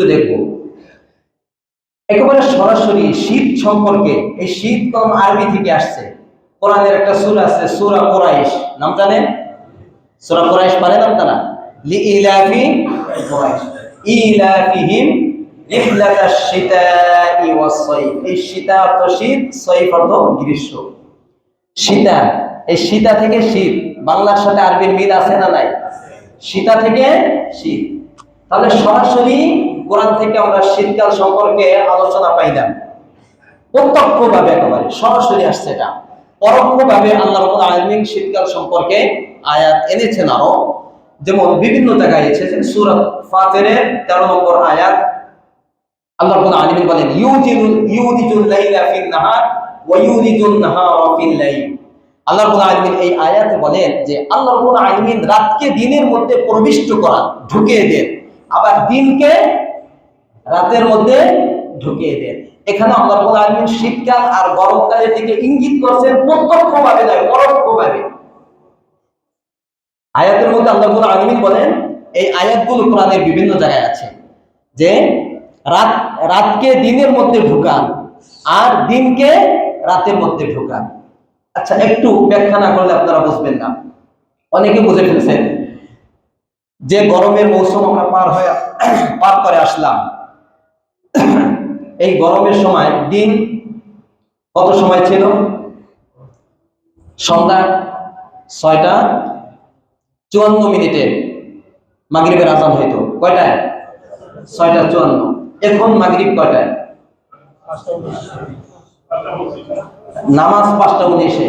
একটু দেখবো একেবারে সরাসরি শীত সম্পর্কে। এই শীত কলম আরবি থেকে আসছে। কোরআনের একটা সূরা আছে, সূরা কুরাইশ, নাম জানেন? সূরা কুরাইশ পারেন আপনারা? লিইলাফি কুরাইশ ইলাফিহিম রিহলাতাশ শিতাই ওয়াস সাইফ। এই শীতা অর্থ শীত, সাইফ অর্থ গ্রীষ্ম। শীতা, এই শীতা থেকে শীত, বাংলার সাথে আরবির মিল আছে না নাই? শীতা থেকে শীত। তাহলে সরাসরি কোরআন থেকে আমরা শীতকাল সম্পর্কে আলোচনা পাইলাম। প্রত্যক্ষভাবে একেবারে সরাসরি আসছে এটা। পরোক্ষভাবে আল্লাহ রাব্বুল আলামিন শীতকাল সম্পর্কে আয়াত এনেছেন আরো। যেমন বিভিন্ন জায়গায় এসেছে। সূরা ফাতিরের 13 নম্বর আয়াত আল্লাহ রাব্বুল আলামিন বলেন ইউদিজুল লাইলা ফিন নাহার ওয়া ইউদিজুন নাহারা ফিল লাইল। আল্লাহ রাব্বুল আলামিন এই আয়াতে বলেন যে আল্লাহ রাব্বুল আলামিন রাতকে দিনের মধ্যে প্রবিষ্ট করান, ঢুকিয়ে দেন, আবার দিনকে রাতের মধ্যে ঢুকিয়ে দেন। এখানে আল্লাহ রাব্বুল আলামিন শীতকাল আর গরমকালের দিকে ইঙ্গিত করছেন, প্রত্যক্ষভাবে নয়, পরোক্ষভাবে। আয়াতের মধ্যে আল্লাহ রাব্বুল আলামিন বলেন, এই আয়াতগুলো কোরআনের বিভিন্ন জায়গায় আছে যে রাতকে দিনের মধ্যে ঢুকান আর দিনকে রাতের মধ্যে ঢুকান। আচ্ছা, একটু ব্যাখ্যা না করলে আপনারা বুঝবেন না। অনেকে বুঝে ফেলছেন যে গরমের মৌসুম আমরা পার করে আসলাম। এই গরমের সময় দিন কত সময় ছিল? সন্ধ্যা 6টা 54 মাগরিবের আজান হইতো। কয়টায়? 6টা 54। এখন মাগরিব কয়টায়? নামাজ 5টা 19।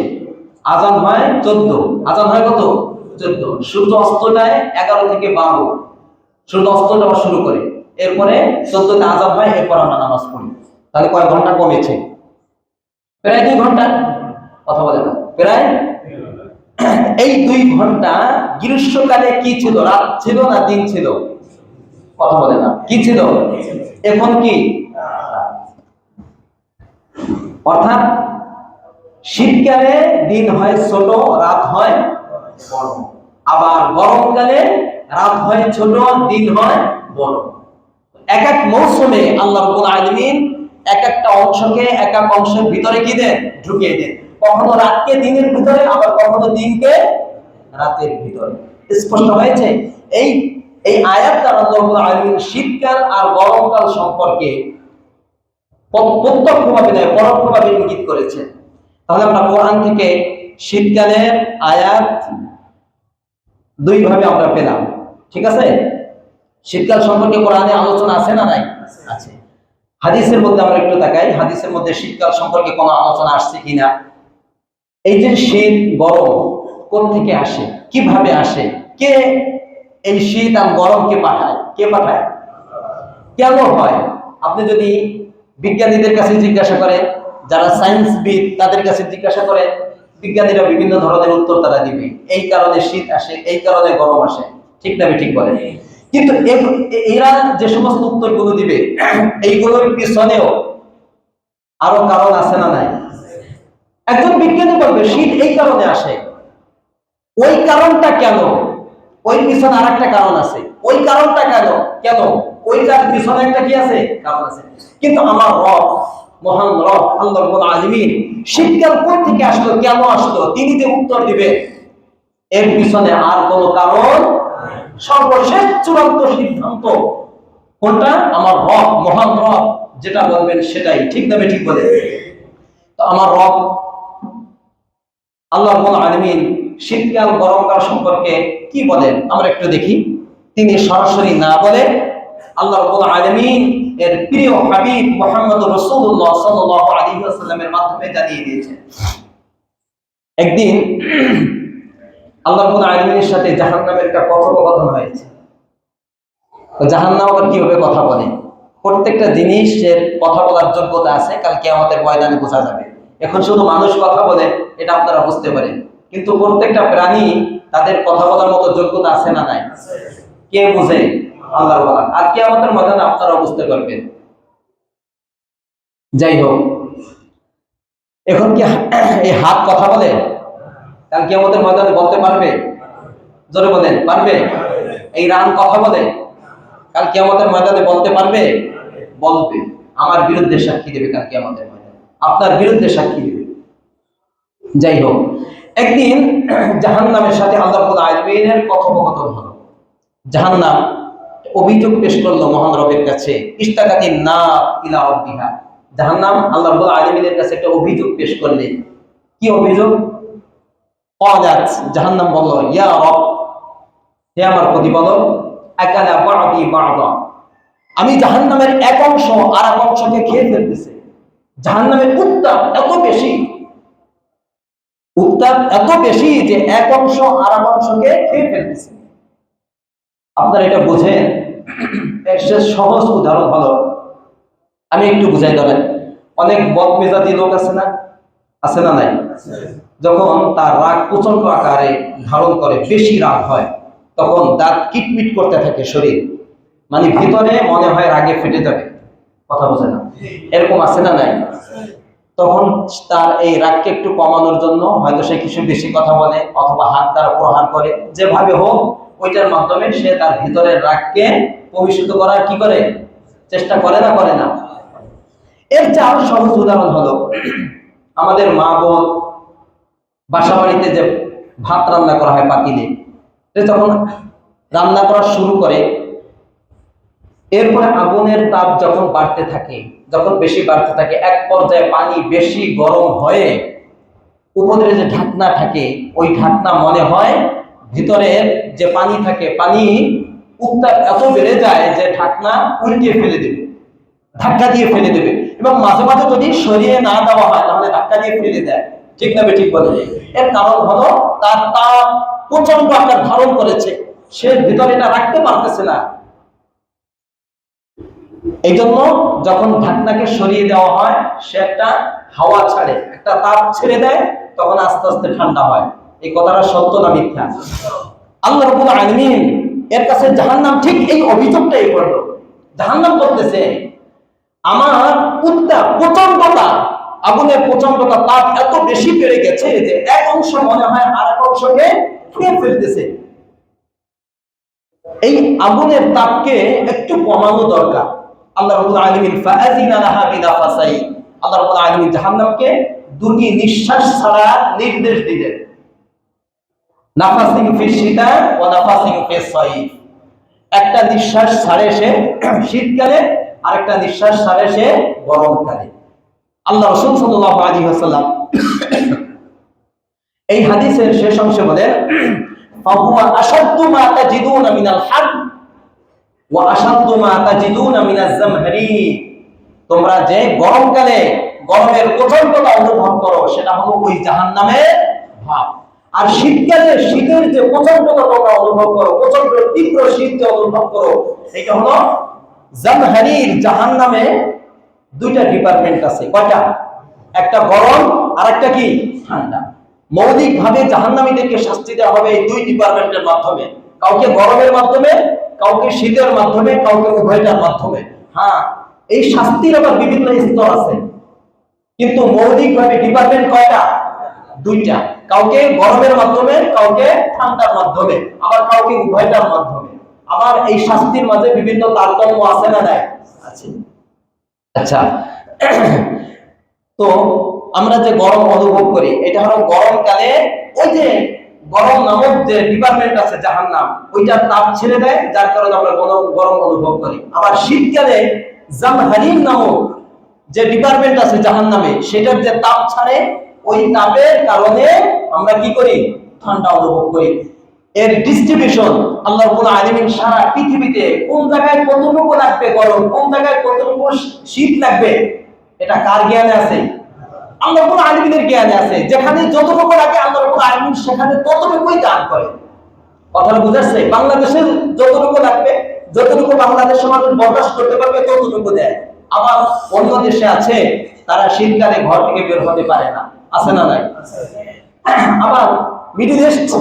আজান হয় 14। আজান হয় কত? 14। সূর্য অস্তটায় 11 থেকে 12। সূর্য অস্তটা শুরু করে, এরপরে 14তে আজান হয়, এরপর আমরা নামাজ পড়ি। তাহলে কয় ঘন্টা কমেছে? প্রায় 2 ঘন্টা। কথা বলে না? প্রায় এই 2 ঘন্টা গ্রীষ্মকালে কি ছিল? রাত ছিল না দিন ছিল? কথা বলে না? কি ছিল? এখন কি? অর্থাৎ শীতকালে দিন হয় ছোট, রাত হয় বড়। আবার গরমকালে রাত হয় ছোট, দিন হয় বড়। এক এক মৌসুমে আল্লাহ রাব্বুল আলামিন এক একটা অংশকে এক এক অংশের ভিতরে কি দেন? ঢুকিয়ে দেন। কখনো রাতকে দিনের ভিতরে, আবার কখনো দিনকে রাতের ভিতরে। স্পষ্ট হয়েছে? এই এই আয়াতটা আল্লাহ রাব্বুল আলামিন শীতকাল আর গরমকাল সম্পর্কে প্রত্যক্ষভাবে নয়, পরোক্ষভাবে ইঙ্গিত করেছেন। তাহলে আমরা কোরআন থেকে শীতকালের আয়াত 2 ভাবে আমরা পেলাম। ঠিক আছে? শীতকাল সম্পর্কে কোরআনে আলোচনা আছে না নাই? আছে। হাদিসের মধ্যে আমরা একটু তাকাই, হাদিসের মধ্যে শীতকাল সম্পর্কে কোনো আলোচনা আসছে কিনা। এই যে শীত গরম কোথা থেকে আসে, কিভাবে আসে, কে এই শীত আর গরমকে পাঠায়? কে পাঠায়? কেন হয়? আপনি যদি বিজ্ঞানীদের কাছে জিজ্ঞাসা করেন, যারা সায়েন্সবিদ তাদের কাছে জিজ্ঞাসা করেন, বিজ্ঞানীরা বিভিন্ন ধরনের উত্তর তারা দিবে। এই কারণে শীত আসে, এই কারণে গরম আসে। ঠিক না? ঠিক বলে। কিন্তু এরা যে সমস্ত উত্তরগুলো দিবে, এইগুলোর পিছনেও আরো কারণ আছে না নাই? একজন বিজ্ঞানী বলবে শীত এই কারণে আসে। ওই কারণটা কেন? ওই পিছনে আরেকটা কারণ আছে। ওই কারণটা কেন? কেন ওইটার পিছনে একটা কি আছে? কারণ আছে। কিন্তু আমার রব, মহান রব আল্লাহ রাব্বুল আলামিন শীতকাল কোথা থেকে আসলো, কেন আসলো, তিনি যে উত্তর দিবে, এর পিছনে আর কোনো কারণ। সর্বশেষ চূড়ান্ত সিদ্ধান্ত কোনটা? আমার রব, মহান রব যেটা বলবেন সেটাই। ঠিক না? ঠিক বলে। তো আমার রব আল্লাহ রাব্বুল আলামিন শীতকাল গরমকাল সম্পর্কে কি বলেন আমরা একটু দেখি। তিনি সরাসরি না বলে আল্লাহ রাব্বুল আলামিন এর প্রিয় হাবিব মুহাম্মদুর রাসূলুল্লাহ সাল্লাল্লাহু আলাইহি ওয়াসাল্লামের মাধ্যমে জানিয়ে দিয়েছেন। একদিন আল্লাহ রাব্বুল আলামিনের সাথে জাহান্নামের একটা কথোপকথন হয়েছে। জাহান্নাম আবার কিভাবে কথা বলে? প্রত্যেকটা জিনিসের কথা বলার যোগ্যতা আছে, কাল কিয়ামতের ময়দানে বোঝা যাবে। এখন শুধু মানুষ কথা বলে, এটা আপনারা বুঝতে পারেন, কিন্তু প্রত্যেকটা প্রাণী তাদের কথা বলার মতো যোগ্যতা আছে না নাই? কে বুঝে? আল্লাহ বলা। আর কিয়ামতের ময়দানে আপনারা বুঝতে পারবেন। যাই হোক, এখন কি এই হাত কথা বলে? কাল কিয়ামতের ময়দানে বলতে পারবে? জোরে বলেন, পারবে? এই রান কথা বলে? কাল কিয়ামতের ময়দানে বলতে পারবে? বলবে। আমার বিরুদ্ধে সাক্ষী দেবে কাল কিয়ামতের ময়দানে, আপনার বিরুদ্ধে সাক্ষী দেবে। যাই হোক, একদিন জাহান্নামের সাথে আল্লাহ রাব্বুল আলামিনের কথোপকথন হলো। জাহান্নাম অভিযোগ পেশ করলো মহান রবের কাছে, ইস্তাকাতিন নার ইলা রাব্বিহা। জাহান্নাম আল্লাহ রাব্বুল আলামিনের কাছে একটা অভিযোগ পেশ করলেন। কি অভিযোগ? ক্বালাত, জাহান্নাম বলল, ইয়া রব, হে আমার প্রতিপালক, আকালা বা'দি বা'দা, আমি জাহান্নামের এক অংশ আর এক অংশকে খেয়ে ফেলতেছে। জাহান্নামের উত্তাপ এত বেশি, উত্তাপ এত বেশি যে এক অংশ আর এক অংশকে খেয়ে ফেলতেছে। আপনারা এটা বুঝেন? এর সহজ উদাহরণ হলো, আমি একটু বুঝাই দেবেন। অনেক বদমেজাজি লোক আছে না? আছে না নাই? যখন তার রাগ প্রচন্ড আকারে ধারণ করে, বেশি রাগ হয়, তখন দাঁত কিটমিট করতে থাকে শরীর, মানে ভিতরে মনে হয় রাগে ফেটে যাবে। কথা বোঝে না? এরকম আছে না নাই? তখন তার এই রাগকে একটু কমানোর জন্য হয়তো সে কিছু বেশি কথা বলে, অথবা হাত দ্বারা প্রহার করে, যেভাবে হোক ওইটার মাধ্যমে সে তার ভিতরের রাগকে পরিশুদ্ধ করার কি করে? চেষ্টা করে না? করে না? এর চেয়ে আরো সহজ উদাহরণ হলো, আমাদের মা বোন বাসা বাড়িতে যে ভাত রান্না করা হয় পাতিলে, যখন রান্না করা শুরু করে, এরপরে আগুনের তাপ যখন বাড়তে থাকে, যখন বেশি বাড়তে থাকে, এক পর্যায়ে পানি বেশি গরম হয়ে উপরে যে ঢাকনা থাকে, ওই ঢাকনা মনে হয় ভিতরে যে পানি থাকে, পানি উত্তাপ এত বেড়ে যায় যে ঢাকনা উল্টিয়ে ফেলে দেবে, ধাক্কা দিয়ে ফেলে দেবে। এবং মাঝে মাঝে যদি সরিয়ে না দেওয়া হয় তাহলে ধাক্কা দিয়ে ফেলে দেয়। ঠিক না ঠিক বলে? এর কারণ হলো তার তাপ প্রচন্ড আকার ধারণ করেছে, সে ভিতরে এটা রাখতে পারতেছে না। এই জন্য যখন ঢাকনাকে সরিয়ে দেওয়া হয়, সে একটা হাওয়া ছাড়ে, একটা তাপ ছেড়ে দেয়, তখন আস্তে আস্তে ঠান্ডা হয়। এই কথাটা সত্য না মিথ্যা? আল্লাহ রাব্বুল আলামিন এর কাছে জাহান্নাম ঠিক এই অভিযোগটাই করলো। জাহান্নাম বলতেছে, আমার উত্তাপ প্রচন্ডতা, আগুনের প্রচন্ডতা, তাপ এত বেশি বেড়ে গেছে যে এক অংশ মনে হয় আর এক অংশকে খেয়ে ফেলতেছে। এই আগুনের তাপকে একটু কমানো দরকার। আল্লাহ রাব্বুল আলামিন ফাআযিনা লাহা বিনাফাসাই, আল্লাহ রাব্বুল আলামিন জাহান্নামকে দুটি নিঃশ্বাস ছাড়া নির্দেশ দিলেন। নাফাসিন ফিশ শিতা ওয়া নাফাসিন ফিস সাইফ, একটা নিঃশ্বাস ছাড়ে সে শীতকালে, আরেকটা নিঃশ্বাস ছাড়ে সে গরমকালে। আল্লাহ রাসূল সাল্লাল্লাহু আলাইহি ওয়াসাল্লাম এই হাদিসের শেষ অংশে বলেন, ফাহুয়া আশাদ্দু মা তাজিদুনা মিনাল হার ওয়া আশাদ্দু মা তাজিদুনা মিনাজ জামহারি, তোমরা যে গরমকালে গরমের প্রচন্ডতা অনুভব করো, সেটা হলো ওই জাহান্নামের ভাব। আর শীতকালে শীতের যে প্রচন্ডতা তোমরা অনুভব করো, প্রচন্ড তীব্র শীত যে অনুভব করো, এটা হলো জামহারির। জাহান্নামে দুইটা ডিপার্টমেন্ট আছে। কয়টা? একটা গরম আর একটা কি? ঠান্ডা। মৌলিক ভাবে জাহান্নামীদেরকে শাস্তি দেওয়া হবে এই দুই ডিপার্টমেন্টের মাধ্যমে, কাউকে গরমের মাধ্যমে, কাউকে শীতের মাধ্যমে, কাউকে উভয়টার মাধ্যমে। হ্যাঁ, এই শাস্তির আবার বিভিন্ন স্তর আছে, কিন্তু মৌলিক ভাবে ডিপার্টমেন্ট কয়টা? দুইটা। কাউকে গরমের মাধ্যমে, কাউকে ঠান্ডার মাধ্যমে, আবার কাউকে উভয়টার মাধ্যমে। আবার এই শাস্তির মাঝে বিভিন্ন তারতম্য আছে না নাই? আছে। আচ্ছা, তো আমরা যে গরম অনুভব করি, এটা হলো গরমকালে ওই যে গরম নামক যে ডিপার্টমেন্ট আছে জাহান্নাম, ওইটার তাপ ছেড়ে দেয়, যার কারণে আমরা গরম অনুভব করি। আবার শীতকালে জামহারির নামক যে ডিপার্টমেন্ট আছে জাহান্নামে, সেটার যে তাপ ছাড়ে, ওই তাপের কারণে আমরা কি করি? ঠান্ডা অনুভব করি। এর ডিস্ট্রিবিউশন আল্লাহ রাব্বুল আলামিন সারা পৃথিবীতে কোন জায়গায় কতটুকু লাগবে গরম, কোন জায়গায় কতটুকু শীত লাগবে, এটা কার জ্ঞানে আছে? আল্লাহ রাব্বুল আলামিনের জ্ঞানে আছে। যেখানে যতটুকু লাগে আল্লাহ রাব্বুল আলামিন সেখানে ততটুকুই দান করে। কথাটা বুঝাচ্ছে? বাংলাদেশে যতটুকু লাগবে, যতটুকু বাংলাদেশের মানুষ বরদাস্ত করতে পারবে, ততটুকু দেয়। আবার অন্য দেশে আছে, তারা শীতকালে ঘর থেকে বের হতে পারে না। আছে না নাই? আবার মিডল ইস্ট,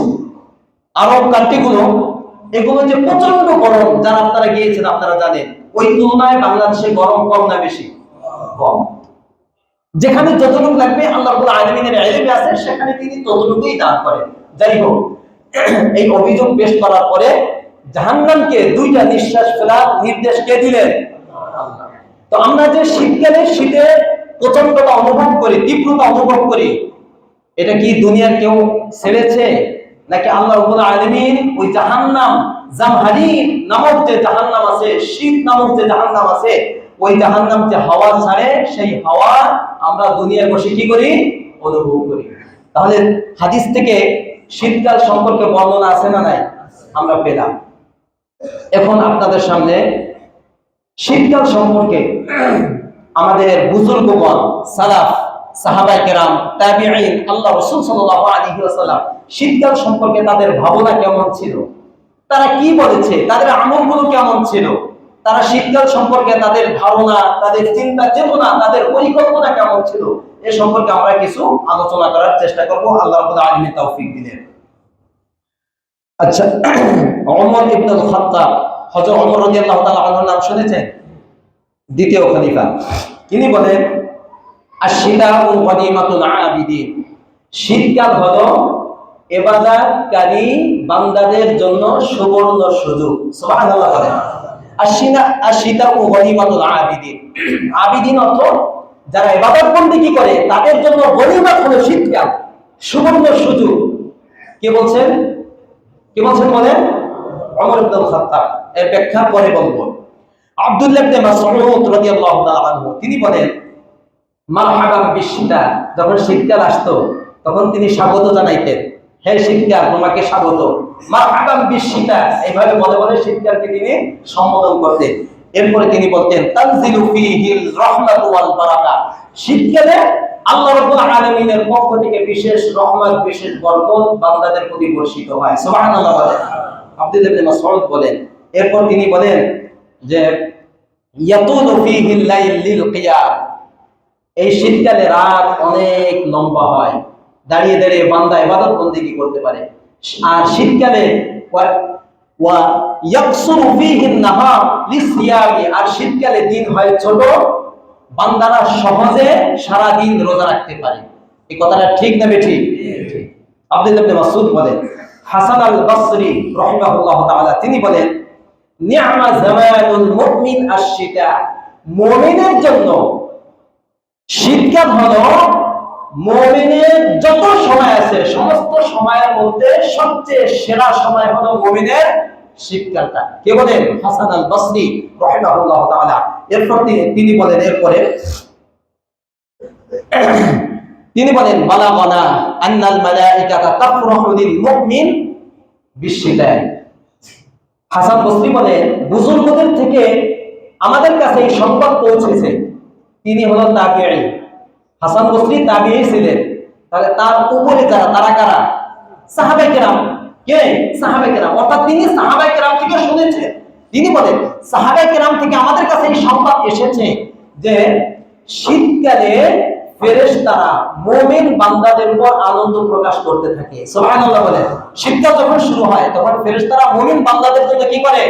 আরব কান্ট্রিগুলো, এগুলো যে প্রচন্ড গরম, যারা আপনারা গিয়েছেন আপনারা জানেন, ওই তুলনায় বাংলাদেশে গরম কম না বেশি? কম। যেখানে যতটুকু লাগবে আল্লাহ রাব্বুল আলামিনের ইলমে আছে, সেখানে তিনি ততটুকুই দান করেন। যাই হোক, এই অভিযোগ পেশ করার পরে জাহান্নামকে দুইটা নিঃশ্বাস ফেলার নির্দেশ কে দিলেন? আল্লাহ। তো আমরা যে শীতকালে শীতে প্রচন্ডতা অনুভব করি, তীব্রতা অনুভব করি, এটা কি দুনিয়ার কেউ ছেড়েছে, নাকি আল্লাহ রাব্বুল আলামিন ওই জাহান্নাম, জামহারিম নামক যে জাহান্নাম আছে, শীত নামক যে জাহান্নাম আছে, ওই জাহান্নাম যে হাওয়া ছাড়ে, সেই হাওয়া আমরা দুনিয়ায় বসে কি করি? অনুভব করি। তাহলে হাদিস থেকে শীতকাল সম্পর্কে বর্ণনা আছে না নাই? আমরা পেলাম। এখন আপনাদের সামনে শীতকাল সম্পর্কে আমাদের বুজুর্গগণ, সালাফ, সাহাবায়ে কেরাম, তাবিঈন, আল্লাহ রাসূল সাল্লাল্লাহু আলাইহি ওয়াসাল্লাম শীতকাল সম্পর্কে তাদের ভাবনা কেমন ছিল, তারা কি বলেছে, তাদের আমলগুলো কেমন ছিল, তারা শীতকাল সম্পর্কে তাদের ধারণা, তাদের চিন্তা চেতনা, তাদের পরিকল্পনা কেমন ছিল, এ সম্পর্কে আমরা কিছু আলোচনা করার চেষ্টা করব, আল্লাহ রাব্বুল আলামিন তৌফিক দিলেন। আচ্ছা, ওমর ইবনুল খাত্তাব, হযরত ওমর রাদিয়াল্লাহু তাআলা আনহুর নাম শুনেছেন? দ্বিতীয় খলিফা। তিনি বলেন, আশ-শিতাউ গনিমাতুল আবিদিন, শীতকাল হলো ইবাদতকারী বান্দাদের জন্য সুবর্ণ সুযোগ। সুবহানাল্লাহ বলেন। আশ-শিতাউ গনিমাতুল আবিদিন, আবিদিন অর্থ যারা ইবাদত বন্দেগী করে তাদের জন্য গনিমত হলো শীতকাল, সুবর্ণ সুযোগ। কে বলছেন? কে বলছেন বলেন? ওমর ইবনুল খাত্তাব। এর ব্যাখ্যা পরে বলবো। আব্দুল্লাহ ইবনে মাসউদ রাদিয়াল্লাহু তাআলা আনহু তিনি বলেন, মারহাবান বিশশিতা, যখন শীতকাল আসতো তখন তিনি স্বাগত জানাইতেন, হে শীতকাল তোমাকে স্বাগত, মারহাবান বিশশিতা, এইভাবে বলে বলে শীতকালকে তিনি সম্বোধন করতেন। এরপরে তিনি বলতেন, তানজিলু ফীহিল রাহমাতু ওয়াল বারাকা, শীতকালে আল্লাহ রাব্বুল আলামিনের পক্ষ থেকে বিশেষ রহমত, বিশেষ বরকত বান্দাদের প্রতি বর্ষিত হয়। সুবহানাল্লাহ বলেন। আব্দুল্লাহ ইবনে মাসউদ বলেন, এরপর তিনি বলেন যে ইয়াতুলু ফীহিল লাইল লিল কিয়াম, এই শীতকালে রাত অনেক লম্বা হয়, দাঁড়িয়ে দাঁড়িয়ে বান্দা ইবাদত বন্দেগী করতে পারে। আর শীতকালে ওয়া ইয়াকসুরু ফীহিন নাহার লিসিয়ামি, আর শীতকালে দিন হয় ছোট, বান্দারা সহজে সারা দিন রোজা রাখতে পারে। এই কথাটা ঠিক না বেঠিক? আব্দুল্লাহ ইবনে মাসউদ বলেন। হাসান আল বসরি রাহিমাহুল্লাহু তাআলা তিনি বলেন, নি'মা জামানুল মুমিন আশ-শিতা, মুমিনের জন্য শীতকাল হলো মুমিনের যত সময় আছে সমস্ত সময়ের মধ্যে সবচেয়ে সেরা সময় হলো মুমিনের শীতকালটা। কে বলেন? হাসান আল বসরি রাহিমাহুল্লাহু তাআলা। এরপর তিনি বলেন, এরপরে তিনি বলেন, বালাগানা আন্নাল মালাইকাতা তাফরাহু লিল মুমিন বিশশিতা। হাসান বসরি বলেন, বুজুর্গদের থেকে আমাদের কাছে এই সংবাদ পৌঁছেছে। তিনি হলো তাবিঈ, হাসান বসরি তাবিঈ ছিলেন। তাহলে তার উপরে যারা, তারা কারা? সাহাবায়ে কেরাম। কে? সাহাবায়ে কেরাম। অর্থাৎ তিনি সাহাবায়ে কেরাম থেকে শুনেছেন। তিনি বলেন, সাহাবায়ে কেরাম থেকে আমাদের কাছে এই সংবাদ এসেছে যে শীতকালে ফেরেশতারা মুমিন বান্দাদের উপর আনন্দ প্রকাশ করতে থাকে। সুবহানাল্লাহ বলেন। শীতকাল যখন শুরু হয় তখন ফেরেশতারা মুমিন বান্দাদের জন্য কি করে?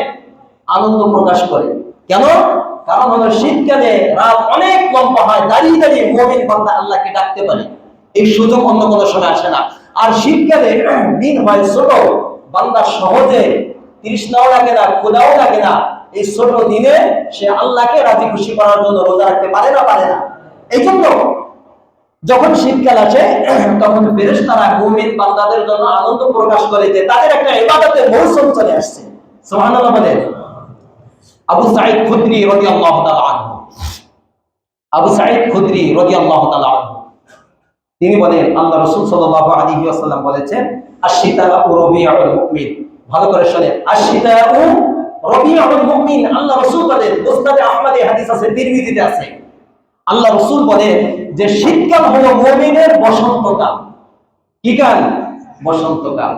আনন্দ প্রকাশ করে। কেন? কারণ হলো শীতকালে রাত অনেক লম্বা হয়, দাঁড়িয়ে দাঁড়িয়ে মুমিন বান্দা আল্লাহকে ডাকতে পারে। এই সুযোগ অন্য কোনো সময় আসে না। আর শীতকালে দিন হয় ছোট, বান্দা সহজে তৃষ্ণাও লাগে না, ক্ষুধাও লাগে না। এই ছোট দিনে সে আল্লাহকে রাজি খুশি করার জন্য রোজা রাখতে পারে না, পারে না। এই জন্য যখন শীতকাল আসে তখন ফেরেশতারা মুমিন বান্দাদের জন্য আনন্দ প্রকাশ করে যে তাদের একটা ইবাদতের মৌসুম চলে আসছে। সুবহানাল্লাহ বলেন। আবু সাঈদ খুদরি রাদিয়াল্লাহু তাআলা আনহু, আবু সাঈদ খুদরি রাদিয়াল্লাহু তাআলা আনহু তিনি বলেন, আল্লাহ রাসূল সাল্লাল্লাহু আলাইহি ওয়াসাল্লাম বলেছেন, আশ-শিতাউ রাবিউল মুমিন। ভালো করে শুনেন, আশ-শিতাউ রাবিউল মুমিন। আল্লাহ রাসূল বলেন, মুসনাদ আহমদে হাদিস আছে, তিরমিজিতে আছে। আল্লাহ রাসূল বলেন যে শীতকাল হলো মুমিনের বসন্তকাল। কি কাল? বসন্তকাল।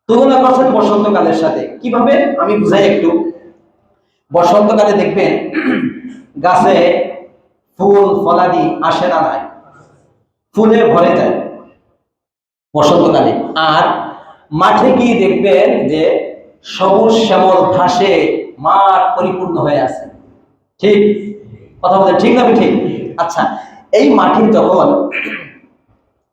তুলনা করছেন বসন্তকালের সাথে কিভাবে আমি বুঝাই একটু। বসন্তকালে দেখবেন গাছে ফুল ফলাদি আসে না, নাই, ফুলে ভরে যায় বসন্তকালে। আর মাঠে গিয়ে দেখবেন যে সবুজ শ্যামল ঘাসে মাঠ পরিপূর্ণ হয়ে আছে। ঠিক কথা বলেন, ঠিক না ঠিক? আচ্ছা, এই মাঠে যখন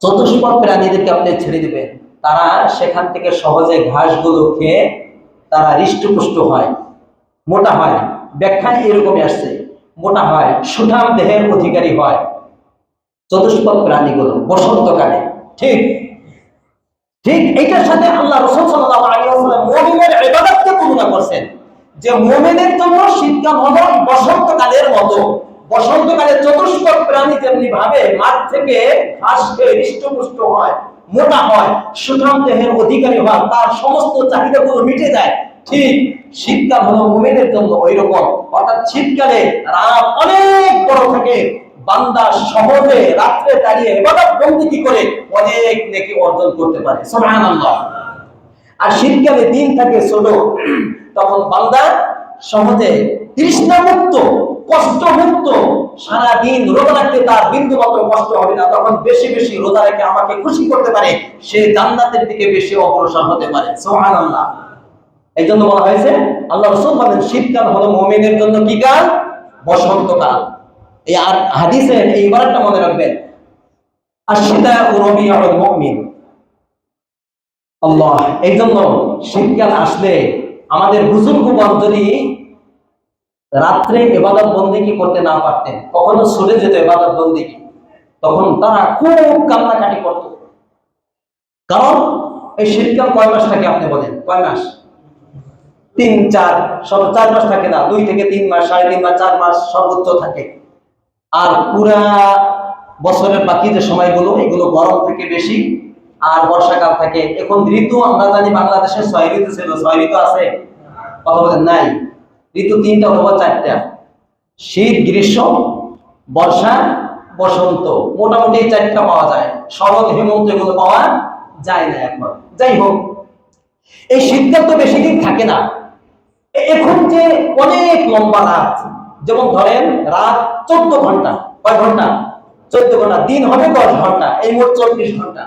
চতুষ্পদ প্রাণীদেরকে আপনি ছেড়ে দিবেন, তারা সেখান থেকে সহজে ঘাসগুলো খেয়ে তারা হৃষ্টপুষ্ট হয়, মোটা হয়। ব্যাখ্যায় এরকমই আসছে, মোটা হয়, সুঠাম দেহের অধিকারী হয় চতুষ্পদ প্রাণীগুলো বসন্তকালে। ঠিক ঠিক এইটার সাথে আল্লাহ রাসূল সাল্লাল্লাহু আলাইহি ওয়াসাল্লাম মুমিনের ইবাদতকে তুলনা করছেন, যে মুমিনের জন্য শীতকাল হলো বসন্তকালের মতো। বসন্তকালে চতুষ্পদ প্রাণী যেমনি ভাবে মাঠ থেকে ঘাস খেয়ে হৃষ্টপুষ্ট হয়, মোটা হয়, সুঠাম দেহের অধিকারী হয়, তার সমস্ত চাহিদাগুলো মিটে যায়, ঠিক শীতকাল হলো মুমিনের জন্য ওই রকম। অর্থাৎ শীতকালে রাত অনেক বড় থাকে, বান্দা সহজে রাত্রে দাঁড়িয়ে ইবাদত বন্দেগী করে অনেক নেকি অর্জন করতে পারে, সুবহানাল্লাহ। আর শীতকালে দিন থাকে ছোট, তখন বান্দা সহজে তৃষ্ণা মুক্ত, কষ্ট মুক্ত, সারা দিন রোজা রাখতে তার বিন্দু মাত্র কষ্ট হবে না, তখন বেশি বেশি রোজা রেখে আমাকে খুশি করতে পারে, সে জান্নাতের দিকে বেশি অগ্রসর হতে পারে, সুবহানাল্লাহ। এই জন্য বলা হয়েছে, আল্লাহ রাসূল বলেন শীতকাল হলো মুমিনের জন্য কি কাল? বসন্তকাল। এই আর হাদিসের এই ইবারতটা মনে রাখবেন, আশ-শিতাউ রাবিউল মুমিন। আল্লাহ, এই জন্য শীতকাল আসলে আমাদের বুজুর্গগণ যদি রাত্রে ইবাদত বন্দেগী করতে না পারতেন, কখনো ছুটে যেত ইবাদত বন্দেগী, তখন তারা খুব কান্নাকাটি করত। কারণ এই শীতকাল কয় মাস থাকে আপনি বলেন? কয় মাস? 3-4, সব 4 মাস থাকে না, 2 থেকে 3 মাস, 3.5 মাস, 4 মাস সর্বোচ্চ থাকে। আর পুরা বছরের বাকি যে সময়গুলো, এগুলো গরম থেকে বেশি, আর বর্ষাকাল থাকে। এখন ঋতু আমরা জানি বাংলাদেশে 6 ঋতু ছিল, 6 ঋতু আছে? কথা বলেন নাই। ঋতু 3টা অথবা 4টা, শীত, গ্রীষ্ম, বর্ষা, বসন্ত, মোটামুটি 4টা পাওয়া যায়। শরৎ, হেমন্ত এগুলো পাওয়া যায় না এখন। যাই হোক, এই শীতকাল তো বেশি দিন থাকে না। এখন যে অনেক লম্বা রাত, যেমন ধরেন রাত 14 ঘন্টা, কয় ঘন্টা? 14 ঘন্টা। দিন হবে 10 ঘন্টা, এই মোট 24 ঘন্টা।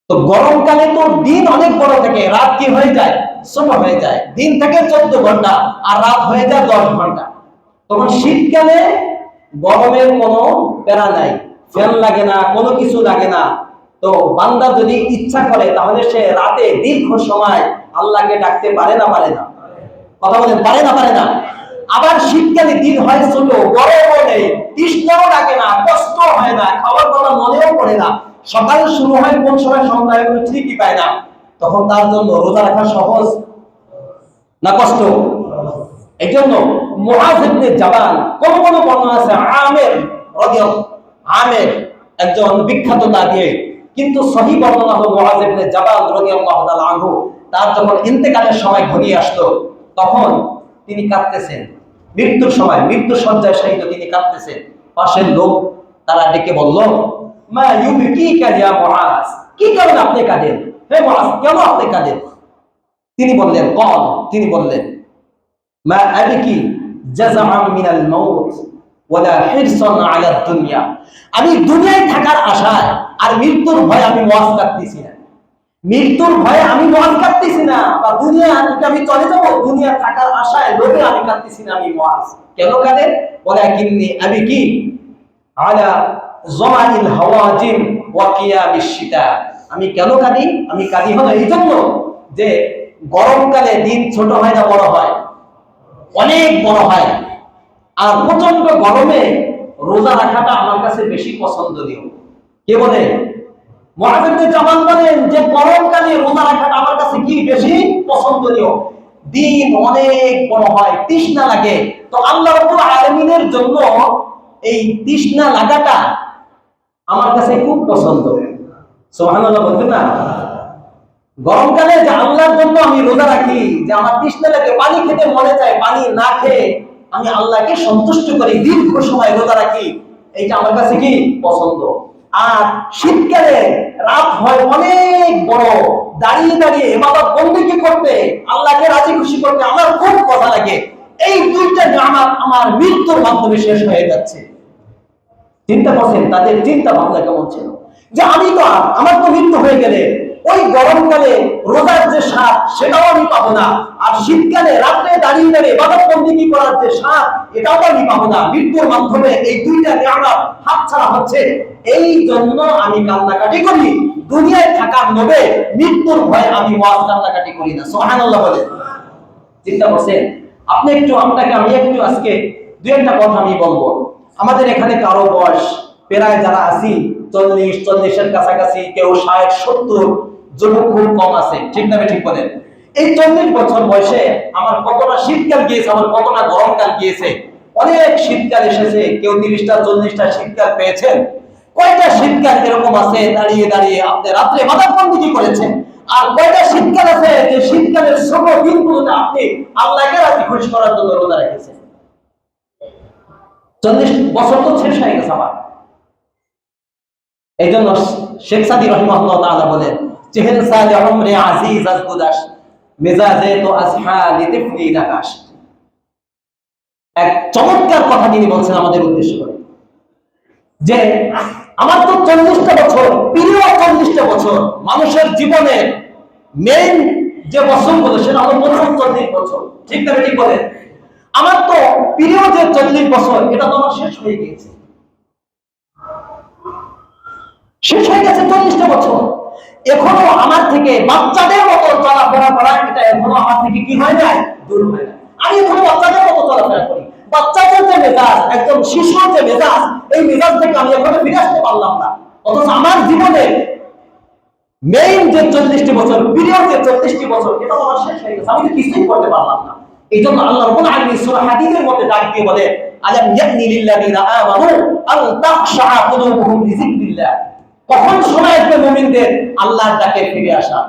তো গরমকালে তো দিন অনেক বড় থাকে, রাত কি হয়ে যায়? ছোট হয়ে যায়। দিন থাকে 14 ঘন্টা আর রাত হয়ে যায় 10 ঘন্টা। তখন শীতকালে গরমের কোনো প্যারা নাই, ফ্যান লাগে না, কোনো কিছু লাগে না। তো বান্দা যদি ইচ্ছা করে তাহলে সে রাতে দীর্ঘ সময় আল্লাহকে ডাকতে পারে না? পারে না? কথা বলেন, পারে না? পারে না? আবার শীতকালে দিন হয় ছোট, গরমও নেই, তৃষ্ণাও লাগে না, কষ্ট হয় না, খাওয়ার কথা মনেও পড়ে না। সকাল শুরু হয় কোন সময়, সন্ধ্যায় কোনো ঠিকই পায় না। তখন তার জন্য রোজা রাখা সহজ না কষ্ট? এই জন্য মুআয ইবনে জাবাল, কোন কোন বর্ণনা আছে আমের রাদিয়াল্লাহু, আমের একজন বিখ্যাত তাবিঈ, কিন্তু সহিহ বর্ণনা হলো মুআয ইবনে জাবাল রাদিয়াল্লাহু তাআলা আনহু, তার যখন ইন্তেকালের সময় ঘনিয়ে আসলো, তখন তিনি কাঁদতেছেন। মৃত্যুর সময়, মৃত্যু শয্যায় শায়িত তিনি কাঁদতেছেন। পাশের লোক তারা ডেকে বলল, মা ইউবকিকা ইয়া মুআয, কি কারণে আপনি কাঁদেন? হে মুআয, কেন আপনি কাঁদেন? তিনি বললেন, তিনি বললেন, মা আবকি জাযাআন মিনাল মাউত ওয়ালা হিরসান আলা দুনিয়া, আমি দুনিয়ায় থাকার আশায় আর মৃত্যুর ভয়ে আমি মুআয কাঁদতেছি না। মৃত্যুর ভয়ে আমি মুআয কাঁদতেছি না, বা দুনিয়া থেকে আমি চলে যাব, দুনিয়া থাকার আশায় লোভে আমি কাঁদতেছি না, আমি মুআয। কেন কাঁদেন? ওয়ালাকিন্নী আবকি আলা যামাইল হাওয়াজিম ওয়া কিয়ামিশ শিতা, আমি কেন কাঁদি? আমি কাঁদি হলো এই জন্য যে গরমকালে দিন ছোট হয় না বড় হয়? অনেক বড় হয়। আর প্রচন্ড গরমে রোজা রাখাটা আমার কাছে বেশি পছন্দনীয়। কে বলে? মুআয ইবনে জাবাল বলেন যে গরমকালে রোজা রাখাটা আমার কাছে কি বেশি পছন্দনীয়। দিন অনেক বড় হয়, তৃষ্ণা লাগে। তো আল্লাহ রাব্বুল আলামিনের জন্য এই তৃষ্ণা লাগাটা আমার কাছে খুব পছন্দ। সুবহানাল্লাহ বলতেন না? গরমকালে যে আল্লাহর জন্য আমি রোজা রাখি, যে আমার তৃষ্ণা লাগে, পানি খেতে মনে চায়, পানি না খেয়ে আমি আল্লাহকে সন্তুষ্ট করি, দীর্ঘ সময় রোজা রাখি, এইটা আমার কাছে কি পছন্দ। আর শীতকালে রাত হয় অনেক বড়, দাঁড়িয়ে দাঁড়িয়ে ইবাদত বন্দেগী করতে, আল্লাহকে রাজি খুশি করতে আমার খুব মজা লাগে। এই দুইটা নিয়ামত আমার মৃত্যুর মাধ্যমে শেষ হয়ে যাচ্ছে। চিন্তা করছেন তাদের চিন্তা ভাবনা কেমন ছিল, যে আমি তো আমার তো মৃত্যু হয়ে গেলে ওই গরমকালে রোজার যে স্বাদ সেটাও আমি পাবো না, আর শীতকালে রাত্রে দাঁড়িয়ে দাঁড়িয়ে ইবাদত বন্দেগী করার যে স্বাদ এটাও আমি পাবো না। মৃত্যুর মাধ্যমে এই দুইটা নিয়ামত হাতছাড়া হচ্ছে, এই জন্য আমি কান্নাকাটি করি, দুনিয়ায় থাকার লোভে মৃত্যুর ভয়ে আমি ওয়াজ কান্নাকাটি করি না। সুবহানাল্লাহ বলে। চিন্তা করছেন? আমি একটু আজকে দুই একটা কথা আমি বলবো। আমাদের এখানে কারো বয়স প্রায় যারা আছি 40-40-এর কাছাকাছি, কেউ 60-70, যুবক খুব কম আছে। ঠিক না ঠিক বলেন? এই 40 বছর বয়সে আমার কতটা শীতকাল গিয়েছে, আমার কতটা গরমকাল গিয়েছে। অনেক শীতকাল এসেছে, কেউ 30টা 40টা শীতকাল পেয়েছেন। কয়টা শীতকাল এরকম আছে দাঁড়িয়ে দাঁড়িয়ে আপনি রাত্রে ইবাদতবন্দেগী করেছেন, আর কয়টা শীতকাল আছে যে শীতকালের ছোট দিনগুলোতে আপনি আল্লাহকে রাজি খুশি করার জন্য রোজা রেখেছেন। 40 বছর তো শেষ হয়ে গেছে আমার। এই জন্য শেখ সাদি রহিমাহুল্লাহ তাআলা বলেন, চেহেল সালে উমরে আজিজ আজগুদাস মেজাজে তো আসহা লিতিফলি নাকাশ। এক চমৎকার কথা তিনি বলছেন আমাদের উদ্দেশ্য করে, যে আমার তো 40টা বছর, প্রিয় 40টা বছর, মানুষের জীবনের মেইন যে বছরগুলো সেটা হলো প্রথম 40 বছর। ঠিক না ঠিক বলেন? আমার তো প্রিয় যে 40 বছর এটা তো আমার শেষ হয়ে গিয়েছে, শেষ হয়ে গেছে 40টা বছর। এখনো আমার থেকে বাচ্চাদের মতো চলাফেরা করা, এটা এখনো আমার থেকে কি হয় নাই, দূর হয় না। আমি এখনো বাচ্চাদের মতো চলাফেরা করি। বাচ্চাদের যে মেজাজ, একদম শিশুর যে মেজাজ, এই মেজাজ থেকে আমি এখনো ফিরে আসতে পারলাম না। অথচ আমার জীবনে মেইন যে 40টি বছর, প্রিয় যে 40টি বছর, এটা আমার শেষ হয়ে গেছে, আমি তো কিছুই করতে পারলাম না। এই জন্য আল্লাহ রাব্বুল আলামিন সূরা হাদীদের মধ্যে ডাক দিয়ে বলে, আলাম ইয়ানি লিল্লাযিনা আমানু আন তাখশা কুলুবুহুম লিযিকরিল্লাহ। কখন সময় আসবে মুমিনদের আল্লাহর ডাকে ফিরে আসা,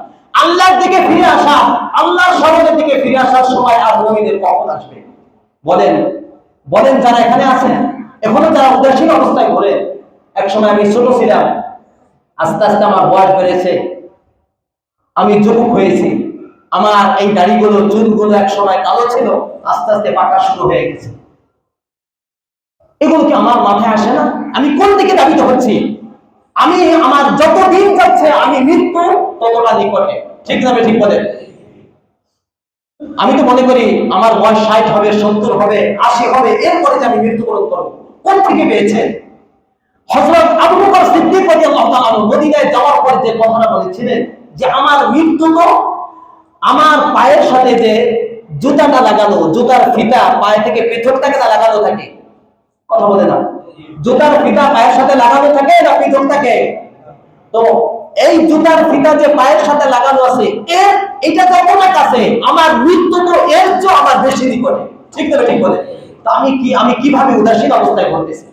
আল্লাহর দিকে ফিরে আসা, আল্লাহর স্মরণের দিকে ফিরে আসার সময় আর মুমিনদের কখন আসবে? বলেন বলেন, যারা এখানে আছেন, এখনো যারা উদাসীন অবস্থায় ঘোরে। এক সময় আমি ছোট ছিলাম, আস্তে আস্তে আমার বয়স বেড়েছে, আমি যুবক হয়েছি। আমার এই দাড়িগুলো, চুলগুলো এক সময় কালো ছিল, আস্তে আস্তে পাকা শুরু হয়ে গেছে। এগুলো কি আমার মাথায় আসে না? আমি কোন দিকে ধাবিত হচ্ছি? আমি আমার যত দিন যাচ্ছে আমি মৃত্যু ততটা নিকটে। ঠিক না ঠিক বলেন? আমি তো মনে করি আমার বয়স 60 হবে, 70 হবে, 80 হবে, এরপরে যে আমি মৃত্যুবরণ করবো। কোন থেকে পেয়েছেন? হযরত আবু বকর সিদ্দিক রাদিয়াল্লাহু তাআলা মদিনায় যাওয়ার পর যে কথাটা বলেছিলেন, যে আমার মৃত্যু তো আমার পায়ের সাথে যে জুতাটা লাগানো, জুতার ফিতা পায়ে থেকে পৃথক থাকে না লাগানো থাকে, কথা বলে না? জুতার ফিতা পায়ের সাথে লাগানো থাকে না পৃথক থাকে? তো এই জুতার ফিতা যে পায়ের সাথে লাগানো আছে, এটা যত না কাছে, আমার মৃত্যু তো এর চেয়ে আমার বেশি নিকটে। ঠিক না ঠিক বলে? তো আমি কিভাবে উদাসীন অবস্থায় ঘটতেছি?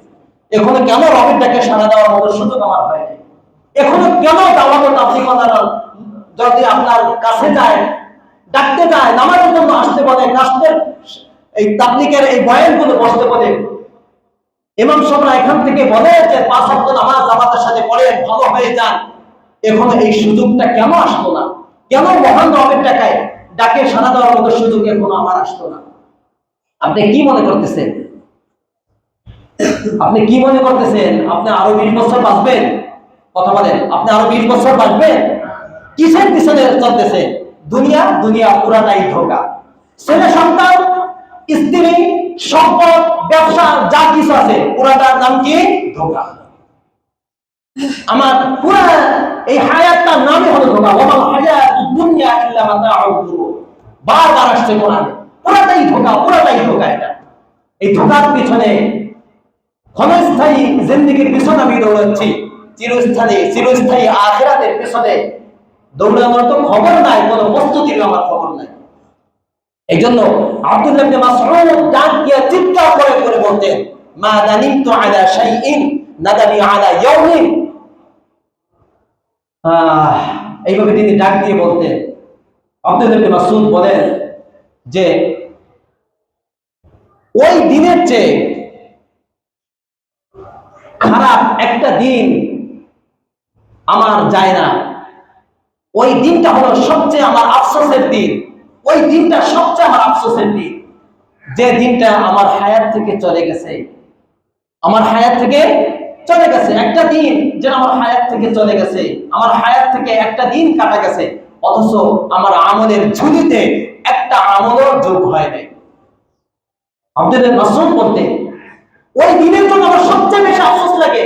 এখনো কেন রবের ডাকে সাড়া দেওয়ার মতো সুযোগ আমার হয়নি? এখনো কেন দাওয়াত ও তাবলীগের যদি আপনার কাছে যায়, ডাকতে যায়, নামাজের জন্য আসতে বলে, কাস্তের এই তাবলীগের এই বয়ানগুলো বসতে বলে, ইমাম সাহেবরা এখান থেকে বলে যে 5 ওয়াক্ত নামাজ জামাতের সাথে পড়েন, ভালো হয়ে যান, এখনো এই সুযোগটা কেন আসলো না? কেন মহান রবের ডাকে সাড়া দেওয়ার মতো সুযোগ এখনো আমার আসলো না? আপনি কি মনে করতেছেন? আপনি কি মনে করতেছেন আপনি আরো 20 বছর বাঁচবেন? কথা বলেন, আপনি আরো 20 বছর বাঁচবেন? কিসের পিছনে চলতেছে? দুনিয়া পুরাটাই ধোঁকা। ছেলে সন্তান, স্ত্রী, সম্পদ, ব্যবসা, যা কিছু আছে পুরাটার নাম কি? ধোঁকা। আমার পুরা এই হায়াতটার নামই হলো ধোঁকা। ওয়াল হায়াতুদ দুনিয়া ইল্লা মাতাউল গুরুর। বারবার আসছে কোরআনে, পুরাটাই ধোঁকা, পুরাটাই ধোঁকা। এটা এই ধোঁকার পিছনে ক্ষণস্থায়ী জিন্দেগির পিছনে আমি দৌড়াচ্ছি, চিরস্থায়ী আখিরাতের পিছনে দৌড়ানোর তো খবর নাই, কোনো প্রস্তুতির আমার খবর নাই। এই জন্য আব্দুল্লাহ ইবনে মাসউদ ডাক দিয়ে চিৎকার করে করে বলতেন, মা নানিমতু আলা শাইইন নাদানি আলা ইয়াউমিন। এইভাবে তিনি ডাক দিয়ে বলতেন। আব্দুল্লাহ ইবনে মাসউদ বলেন যে ওই দিনের চেয়ে খারাপ একটা দিন আমার যায় না। ওই দিনটা হলো সবচেয়ে আমার আফসোসের দিন। ওই দিনটা সবচেয়ে আমার আফসোসের দিন, যে দিনটা আমার হায়াত থেকে চলে গেছে। আমার হায়াত থেকে চলে গেছে একটা দিন, যে আমার হায়াত থেকে চলে গেছে। আমার হায়াত থেকে একটা দিন কাটা গেছে, অথচ আমার আমলের ঝুলিতে একটা আমলও যোগ হয় নাই। আব্দুল্লাহ মাসউদ বলতে ওই দিনের জন্য আমার সবচেয়ে বেশি আফসোস লাগে।